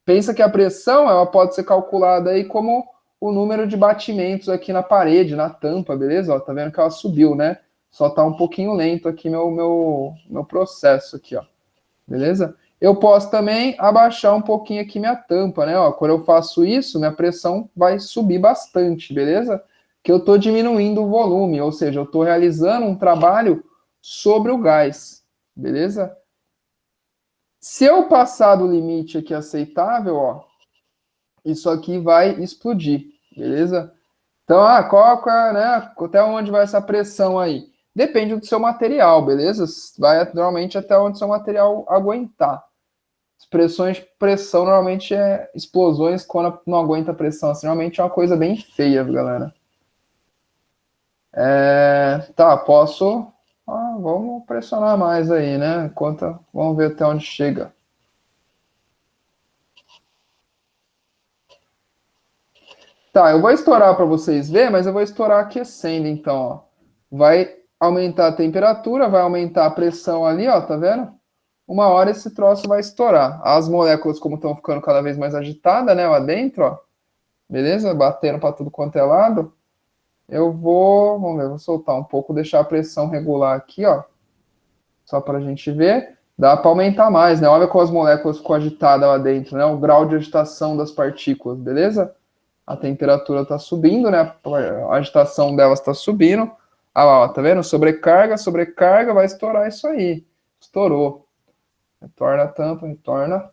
pensa que a pressão, ela pode ser calculada aí como o número de batimentos aqui na parede, na tampa, beleza? Ó, tá vendo que ela subiu, né? Só tá um pouquinho lento aqui meu processo aqui, ó. Beleza? Eu posso também abaixar um pouquinho aqui minha tampa, né? Ó, quando eu faço isso, minha pressão vai subir bastante, beleza? Que eu estou diminuindo o volume, ou seja, eu estou realizando um trabalho sobre o gás, beleza? Se eu passar do limite aqui aceitável, ó, isso aqui vai explodir, beleza? Então, qual é, né? Até onde vai essa pressão aí? Depende do seu material, beleza? Vai normalmente até onde o seu material aguentar. Pressões, pressão normalmente é explosões quando não aguenta pressão. Assim, normalmente é uma coisa bem feia, galera. Tá, posso. Vamos pressionar mais aí, né? Vamos ver até onde chega. Tá, eu vou estourar para vocês verem, mas eu vou estourar aquecendo, então, ó. Vai aumentar a temperatura, vai aumentar a pressão ali, ó, tá vendo? Uma hora esse troço vai estourar. As moléculas, como estão ficando cada vez mais agitadas, né, lá dentro, ó. Beleza? Batendo para tudo quanto é lado. Vamos ver, vou soltar um pouco, deixar a pressão regular aqui, ó. Só para a gente ver. Dá para aumentar mais, né? Olha como as moléculas ficam agitadas lá dentro, né? O grau de agitação das partículas, beleza? A temperatura está subindo, né? A agitação delas está subindo. Ah lá, ó, tá vendo? Sobrecarga, sobrecarga, vai estourar isso aí. Estourou. Retorna a tampa, retorna.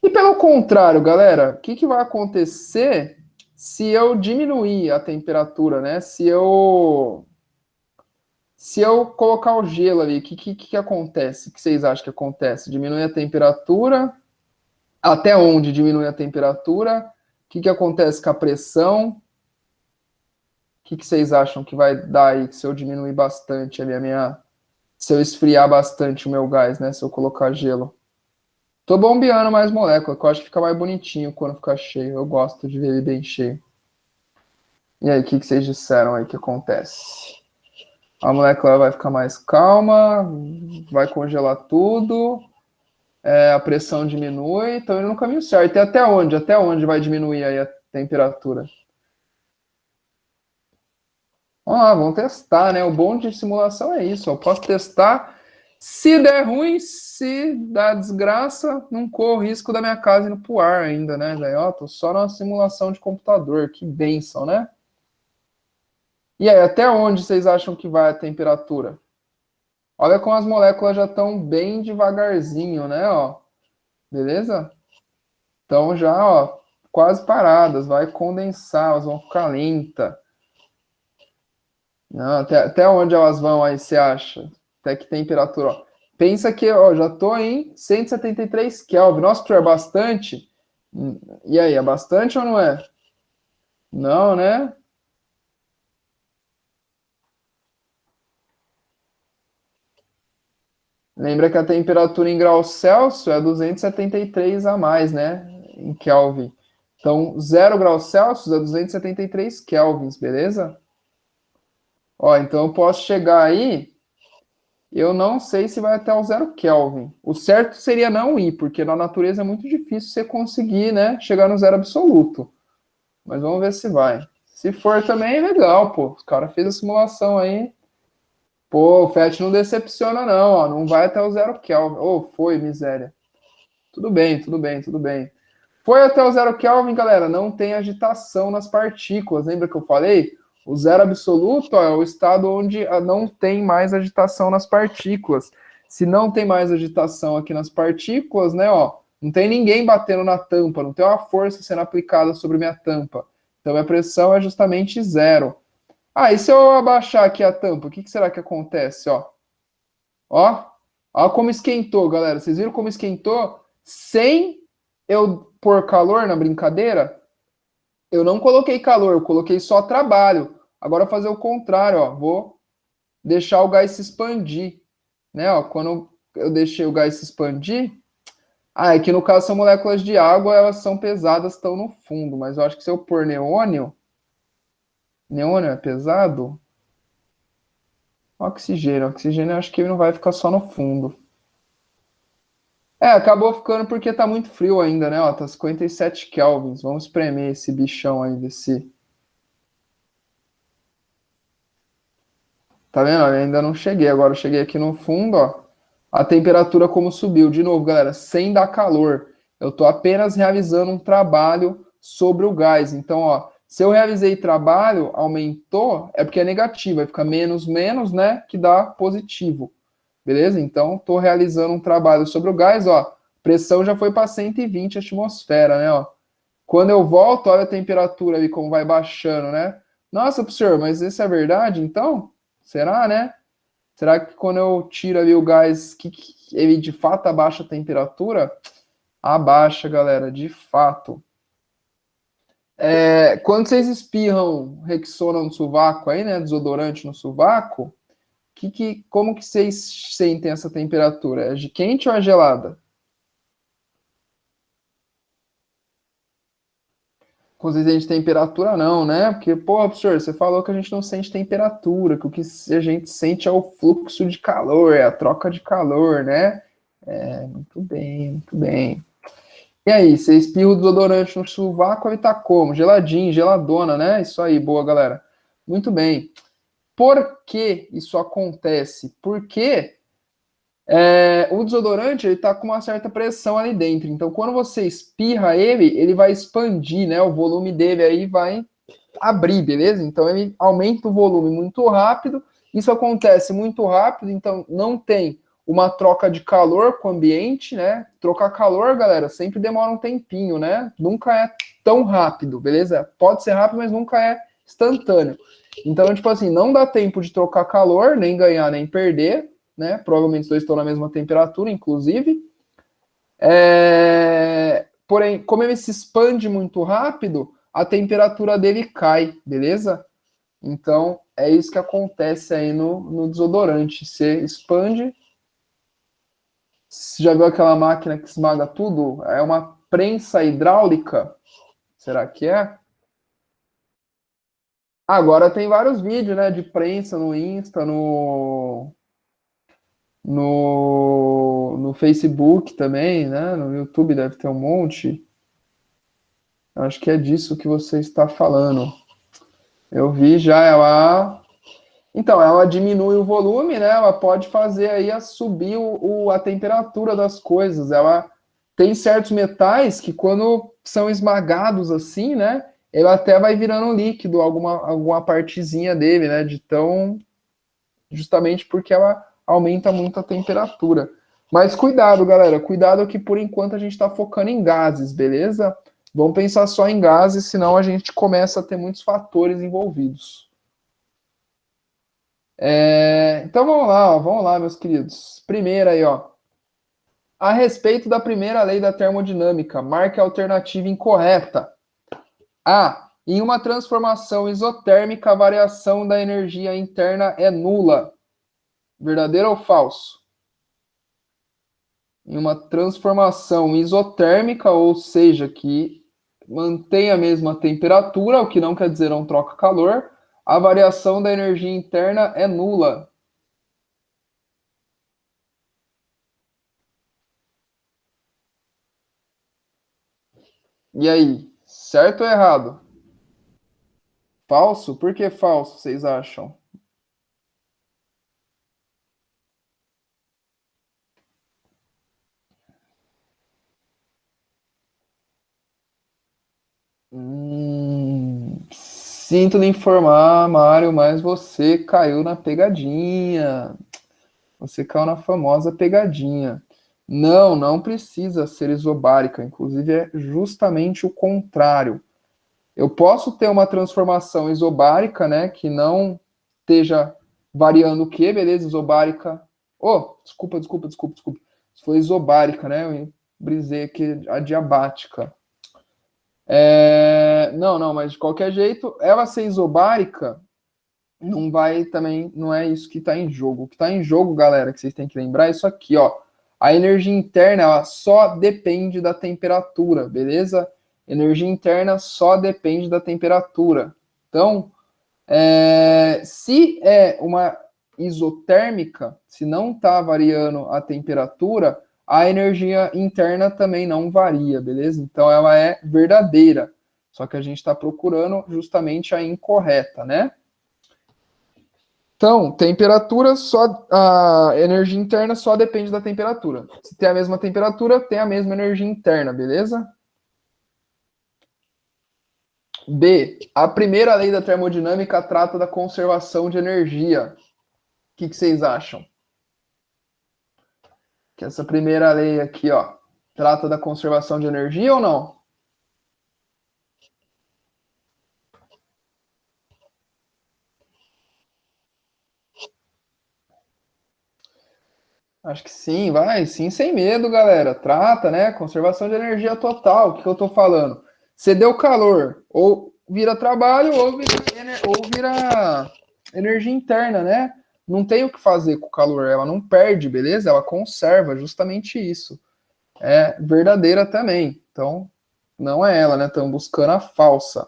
E pelo contrário, galera, o que vai acontecer se eu diminuir a temperatura, né? Se eu colocar o gelo ali, o que acontece? O que vocês acham que acontece? Diminui a temperatura? Até onde diminui a temperatura? O que acontece com a pressão? O que vocês acham que vai dar aí se eu diminuir bastante ali se eu esfriar bastante o meu gás, né? Se eu colocar gelo. Tô bombeando mais molécula, que eu acho que fica mais bonitinho quando ficar cheio. Eu gosto de ver ele bem cheio. E aí, o que vocês disseram aí que acontece? A molécula vai ficar mais calma, vai congelar tudo, a pressão diminui, então indo no caminho certo. E até onde? Até onde vai diminuir aí a temperatura? Vamos lá, vamos testar, né? O bom de simulação é isso. Eu posso testar. Se der ruim, se dá desgraça, não corro o risco da minha casa indo pro ar ainda, né, velho? Ó, tô só na simulação de computador. Que bênção, né? E aí, até onde vocês acham que vai a temperatura? Olha como as moléculas já estão bem devagarzinho, né? Ó, beleza? Então já, ó, quase paradas. Vai condensar, elas vão ficar lentas. Não, até onde elas vão aí, você acha? Até que temperatura? Ó. Pensa que ó, já estou em 173 Kelvin. Nossa, que é bastante. E aí, é bastante ou não é? Não, né? Lembra que a temperatura em graus Celsius é 273 a mais, né? Em Kelvin. Então, 0 graus Celsius é 273 kelvins, beleza? Ó, então eu posso chegar aí Eu não sei se vai até o 0 Kelvin. O certo seria não ir, porque na natureza é muito difícil você conseguir, né, chegar no zero absoluto. Mas vamos ver se vai. Se for também, é legal, pô. Os caras fez a simulação aí. Pô, o FET não decepciona não, ó. Não vai até o 0 Kelvin. Ô, foi, miséria. Tudo bem, tudo bem, tudo bem. Foi até o 0 Kelvin, galera. Não tem agitação nas partículas. Lembra que eu falei? O zero absoluto ó, é o estado onde não tem mais agitação nas partículas. Se não tem mais agitação aqui nas partículas, né, ó, não tem ninguém batendo na tampa, não tem uma força sendo aplicada sobre minha tampa. Então, a pressão é justamente zero. Ah, e se eu abaixar aqui a tampa, o que será que acontece, ó? Ó, ó como esquentou, galera. Vocês viram como esquentou? Sem eu pôr calor na brincadeira? Eu não coloquei calor, eu coloquei só trabalho. Agora fazer o contrário, ó. Vou deixar o gás se expandir, né? Ó, quando eu deixei o gás se expandir, é que no caso são moléculas de água, elas são pesadas, estão no fundo. Mas eu acho que se eu pôr neônio é pesado. Oxigênio eu acho que ele não vai ficar só no fundo. Acabou ficando porque tá muito frio ainda, né? Ó, tá 57 kelvins. Vamos espremer esse bichão aí, ver se. Tá vendo? Eu ainda não cheguei. Agora eu cheguei aqui no fundo, ó. A temperatura como subiu. De novo, galera, sem dar calor. Eu tô apenas realizando um trabalho sobre o gás. Então, ó, se eu realizei trabalho, aumentou, é porque é negativo. Vai ficar menos, menos, né? Que dá positivo. Beleza? Então, tô realizando um trabalho sobre o gás, ó. Pressão já foi para 120 atmosfera, né? Ó. Quando eu volto, olha a temperatura ali como vai baixando, né? Nossa, professor, mas isso é verdade, então? Será, né? Será que quando eu tiro ali o gás, que ele de fato abaixa a temperatura? Abaixa, galera, de fato. Quando vocês espirram Rexona no sovaco aí, né? Desodorante no sovaco, como que vocês sentem essa temperatura? É de quente ou é gelada? Consistente de temperatura não, né? Porque, pô, professor, você falou que a gente não sente temperatura, que o que a gente sente é o fluxo de calor, é a troca de calor, né? Muito bem, muito bem. E aí, você espirra o desodorante no sovaco, ele tá como? Geladinho, geladona, né? Isso aí, boa, galera. Muito bem. Por que isso acontece? Porque o desodorante ele está com uma certa pressão ali dentro. Então, quando você espirra ele, ele vai expandir, né? O volume dele aí vai abrir, beleza? Então, ele aumenta o volume muito rápido. Isso acontece muito rápido, então não tem uma troca de calor com o ambiente, né? Trocar calor, galera, sempre demora um tempinho, né? Nunca é tão rápido, beleza? Pode ser rápido, mas nunca é instantâneo. Então, tipo assim, não dá tempo de trocar calor, nem ganhar, nem perder, né? Provavelmente os dois estão na mesma temperatura, inclusive. Porém, como ele se expande muito rápido, a temperatura dele cai, beleza? Então, é isso que acontece aí no desodorante. Você expande. Você já viu aquela máquina que esmaga tudo? É uma prensa hidráulica. Será que é? Agora tem vários vídeos, né, de prensa no Insta, no Facebook também, né? No YouTube deve ter um monte. Acho que é disso que você está falando. Eu vi já ela. Então, ela diminui o volume, né? Ela pode fazer aí a subir a temperatura das coisas. Ela tem certos metais que, quando são esmagados assim, né? Ele até vai virando líquido, alguma partezinha dele, né? De tão. Justamente porque ela aumenta muito a temperatura. Mas cuidado, galera. Cuidado que por enquanto a gente está focando em gases, beleza? Vamos pensar só em gases, senão a gente começa a ter muitos fatores envolvidos. Então vamos lá, meus queridos. Primeira aí, ó. A respeito da primeira lei da termodinâmica, marque a alternativa incorreta. A. Em uma transformação isotérmica, a variação da energia interna é nula. Verdadeiro ou falso? Em uma transformação isotérmica, ou seja, que mantém a mesma temperatura, o que não quer dizer não troca calor, a variação da energia interna é nula. E aí, certo ou errado? Falso? Por que falso, vocês acham? Sinto lhe informar, Mário, mas você caiu na pegadinha. Você caiu na famosa pegadinha. Não, não precisa ser isobárica. Inclusive, é justamente o contrário. Eu posso ter uma transformação isobárica, né, que não esteja variando o quê, beleza? Isobárica. Oh, desculpa. Isso foi isobárica, né? Eu brisei aqui a diabática. Não, mas de qualquer jeito, ela ser isobárica não vai também, não é isso que está em jogo. O que está em jogo, galera, que vocês têm que lembrar é isso aqui, ó. A energia interna, ela só depende da temperatura, beleza? Energia interna só depende da temperatura. Então, se é uma isotérmica, se não está variando a temperatura, a energia interna também não varia, beleza? Então, ela é verdadeira. Só que a gente está procurando justamente a incorreta, né? Então, temperatura só. A energia interna só depende da temperatura. Se tem a mesma temperatura, tem a mesma energia interna, beleza? B. A primeira lei da termodinâmica trata da conservação de energia. O que vocês acham? Que essa primeira lei aqui, ó, trata da conservação de energia ou não? Acho que sim, vai, sim, sem medo, galera. Trata, né? Conservação de energia total. O que eu tô falando? Você deu calor, ou vira trabalho, ou vira energia interna, né? Não tem o que fazer com o calor, ela não perde, beleza? Ela conserva, justamente isso. É verdadeira também. Então, não é ela, né? Estamos buscando a falsa.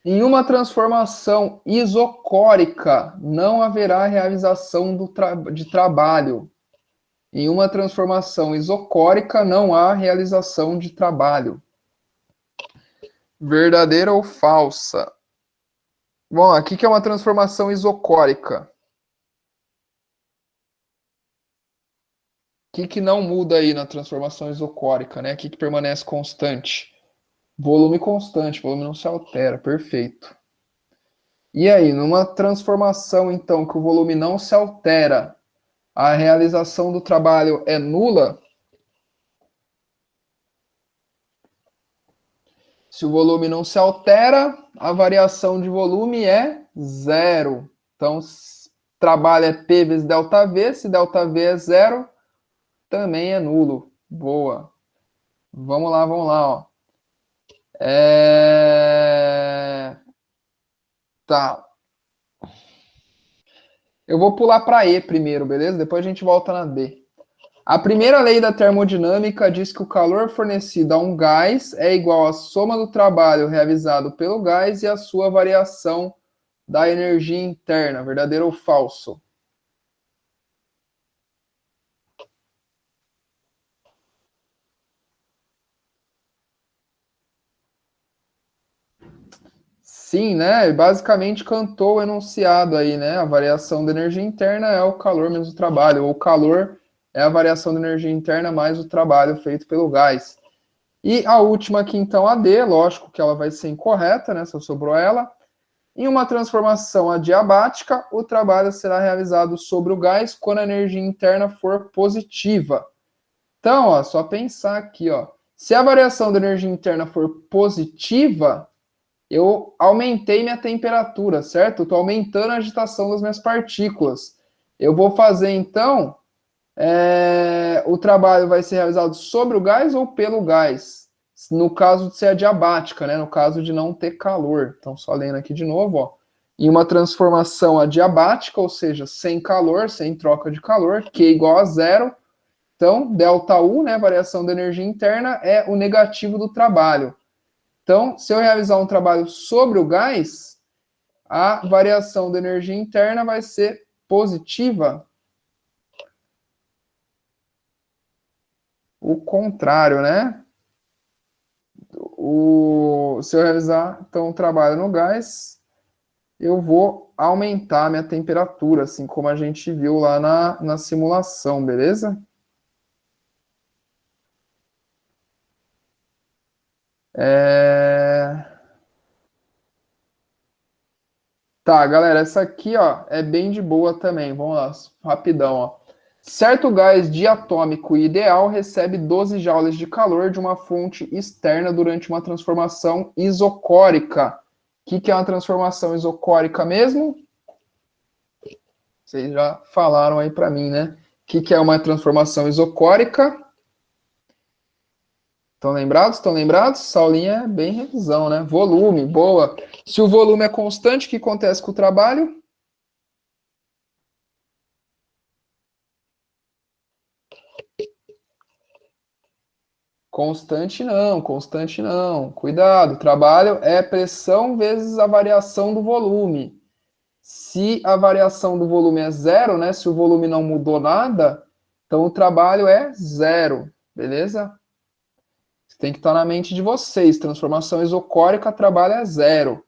Em uma transformação isocórica, não haverá realização de trabalho. Em uma transformação isocórica, não há realização de trabalho. Verdadeira ou falsa? Bom, aqui que é uma transformação isocórica. O que não muda aí na transformação isocórica, né? O que permanece constante? Volume constante, volume não se altera, perfeito. E aí, numa transformação, então, que o volume não se altera, a realização do trabalho é nula? Se o volume não se altera, a variação de volume é zero. Então, trabalho é P vezes ΔV. Se ΔV é zero, também é nulo. Boa. Vamos lá, ó. Tá. Eu vou pular para E primeiro, beleza? Depois a gente volta na D. A primeira lei da termodinâmica diz que o calor fornecido a um gás é igual à soma do trabalho realizado pelo gás e a sua variação da energia interna, verdadeiro ou falso? Sim, né? Basicamente cantou o enunciado aí, né? A variação da energia interna é o calor menos o trabalho, ou o calor é a variação da energia interna mais o trabalho feito pelo gás. E a última aqui, então, a D, lógico que ela vai ser incorreta, né? Só sobrou ela. Em uma transformação adiabática, o trabalho será realizado sobre o gás quando a energia interna for positiva. Então, ó, só pensar aqui, ó. Se a variação da energia interna for positiva, eu aumentei minha temperatura, certo? Estou aumentando a agitação das minhas partículas. Eu vou fazer, então, o trabalho vai ser realizado sobre o gás ou pelo gás? No caso de ser adiabática, né? No caso de não ter calor. Então, só lendo aqui de novo, ó. Em uma transformação adiabática, ou seja, sem calor, sem troca de calor, Q igual a zero. Então, ΔU, né, variação da energia interna, é o negativo do trabalho. Então, se eu realizar um trabalho sobre o gás, a variação da energia interna vai ser positiva. O contrário, né? se eu realizar, então, o trabalho no gás, eu vou aumentar a minha temperatura, assim como a gente viu lá na simulação, beleza? Tá, galera, essa aqui, ó, é bem de boa também. Vamos lá, rapidão, ó. Certo gás diatômico ideal recebe 12 joules de calor de uma fonte externa durante uma transformação isocórica. O que é uma transformação isocórica mesmo? Vocês já falaram aí para mim, né? O que é uma transformação isocórica? Estão lembrados? Estão lembrados? Saulinha é bem revisão, né? Volume, boa. Se o volume é constante, o que acontece com o trabalho? Constante não, constante não. Cuidado, trabalho é pressão vezes a variação do volume. Se a variação do volume é zero, né? Se o volume não mudou nada, então o trabalho é zero, beleza? Tem que estar na mente de vocês. Transformação isocórica, trabalho é zero.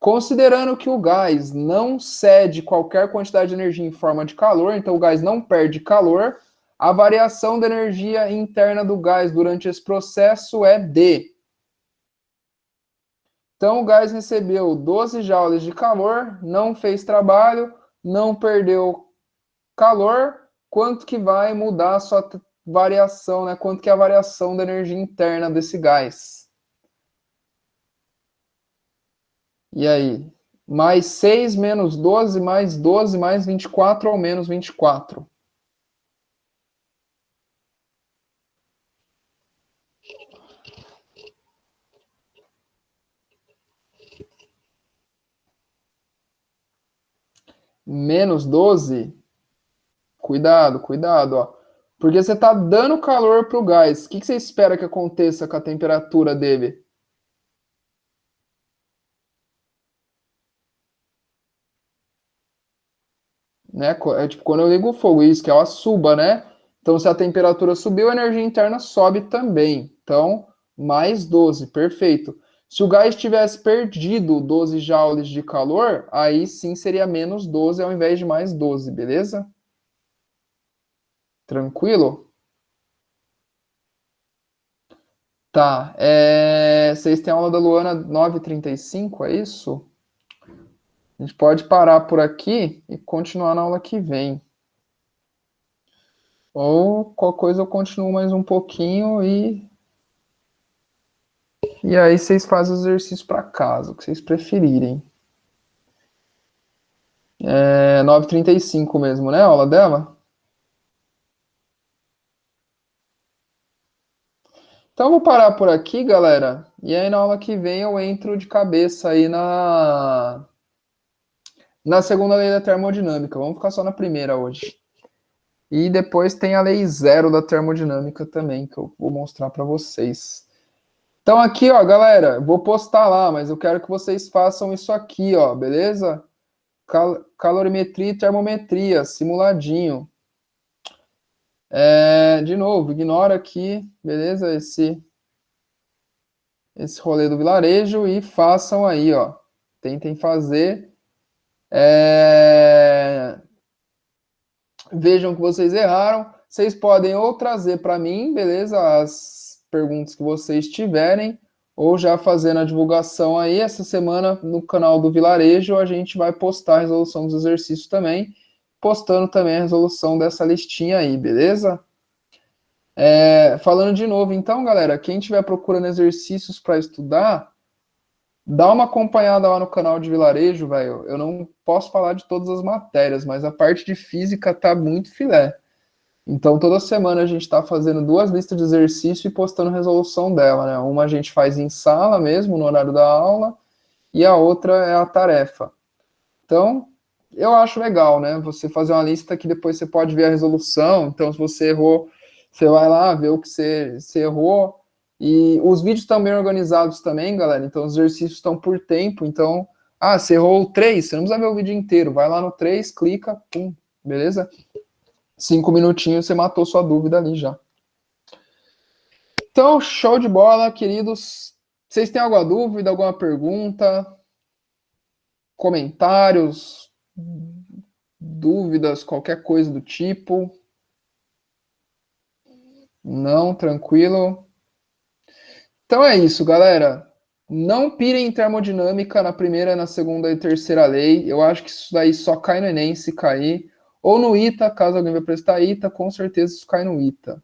Considerando que o gás não cede qualquer quantidade de energia em forma de calor, então o gás não perde calor, a variação da energia interna do gás durante esse processo é D. Então o gás recebeu 12 joules de calor, não fez trabalho, não perdeu calor. Quanto que vai mudar a sua variação, né? Quanto que é a variação da energia interna desse gás? E aí? Mais 6 menos 12, mais 12, mais 24 ou menos 24? Menos 12? Cuidado, cuidado, ó. Porque você está dando calor para o gás. O que você espera que aconteça com a temperatura dele? Né? É tipo quando eu ligo o fogo, isso que ela suba, né? Então, se a temperatura subiu, a energia interna sobe também. Então, mais 12, perfeito. Se o gás tivesse perdido 12 joules de calor, aí sim seria menos 12 ao invés de mais 12, beleza? Tranquilo? Tá. Vocês têm aula da Luana 9h35, é isso? A gente pode parar por aqui e continuar na aula que vem. Ou qualquer coisa eu continuo mais um pouquinho e aí vocês fazem os exercícios para casa, o que vocês preferirem. 9h35 mesmo, né? A aula dela? Então eu vou parar por aqui, galera. E aí na aula que vem eu entro de cabeça aí na segunda lei da termodinâmica. Vamos ficar só na primeira hoje. E depois tem a lei zero da termodinâmica também, que eu vou mostrar para vocês. Então aqui, ó, galera, vou postar lá, mas eu quero que vocês façam isso aqui, ó, beleza? Calorimetria e termometria, simuladinho. De novo, ignora aqui, beleza? Esse rolê do vilarejo e façam aí, ó. Tentem fazer. Vejam que vocês erraram. Vocês podem ou trazer para mim, beleza? As perguntas que vocês tiverem, ou já fazendo a divulgação aí. Essa semana, no canal do Vilarejo, a gente vai postar a resolução dos exercícios também, postando também a resolução dessa listinha aí, beleza? Falando de novo, então, galera, quem estiver procurando exercícios para estudar, dá uma acompanhada lá no canal de Vilarejo, velho. Eu não posso falar de todas as matérias, mas a parte de física tá muito filé. Então, toda semana a gente está fazendo 2 listas de exercício e postando resolução dela, né? Uma a gente faz em sala mesmo, no horário da aula, e a outra é a tarefa. Então, eu acho legal, né? Você fazer uma lista que depois você pode ver a resolução. Então, se você errou, você vai lá ver o que você errou. E os vídeos estão bem organizados também, galera. Então, os exercícios estão por tempo. Então, você errou o 3, você não precisa ver o vídeo inteiro. Vai lá no 3, clica, pum, beleza? 5 minutinhos, você matou sua dúvida ali já. Então, show de bola, queridos. Vocês têm alguma dúvida, alguma pergunta, comentários, dúvidas, qualquer coisa do tipo? Não, tranquilo. Então é isso, galera. Não pirem em termodinâmica na primeira, na segunda e terceira lei. Eu acho que isso daí só cai no Enem se cair. Ou no ITA, caso alguém vai prestar ITA, com certeza isso cai no ITA.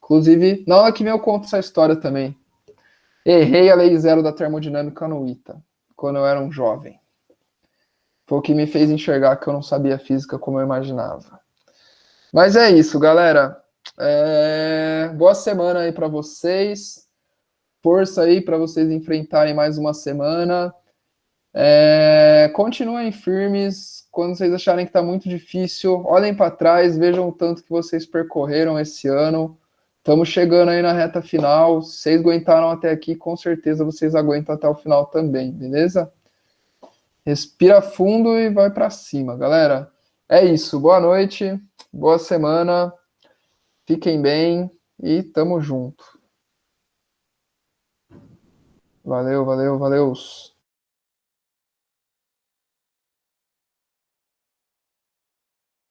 Inclusive, na hora que vem eu conto essa história também. Errei a lei zero da termodinâmica no ITA, quando eu era um jovem. Foi o que me fez enxergar que eu não sabia física como eu imaginava. Mas é isso, galera. Boa semana aí para vocês. Força aí para vocês enfrentarem mais uma semana. Continuem firmes. Quando vocês acharem que está muito difícil, olhem para trás, vejam o tanto que vocês percorreram esse ano. Estamos chegando aí na reta final. Se vocês aguentaram até aqui, com certeza vocês aguentam até o final também, beleza? Respira fundo e vai para cima, galera. É isso. Boa noite, boa semana. Fiquem bem e tamo junto. Valeu, valeu, valeu.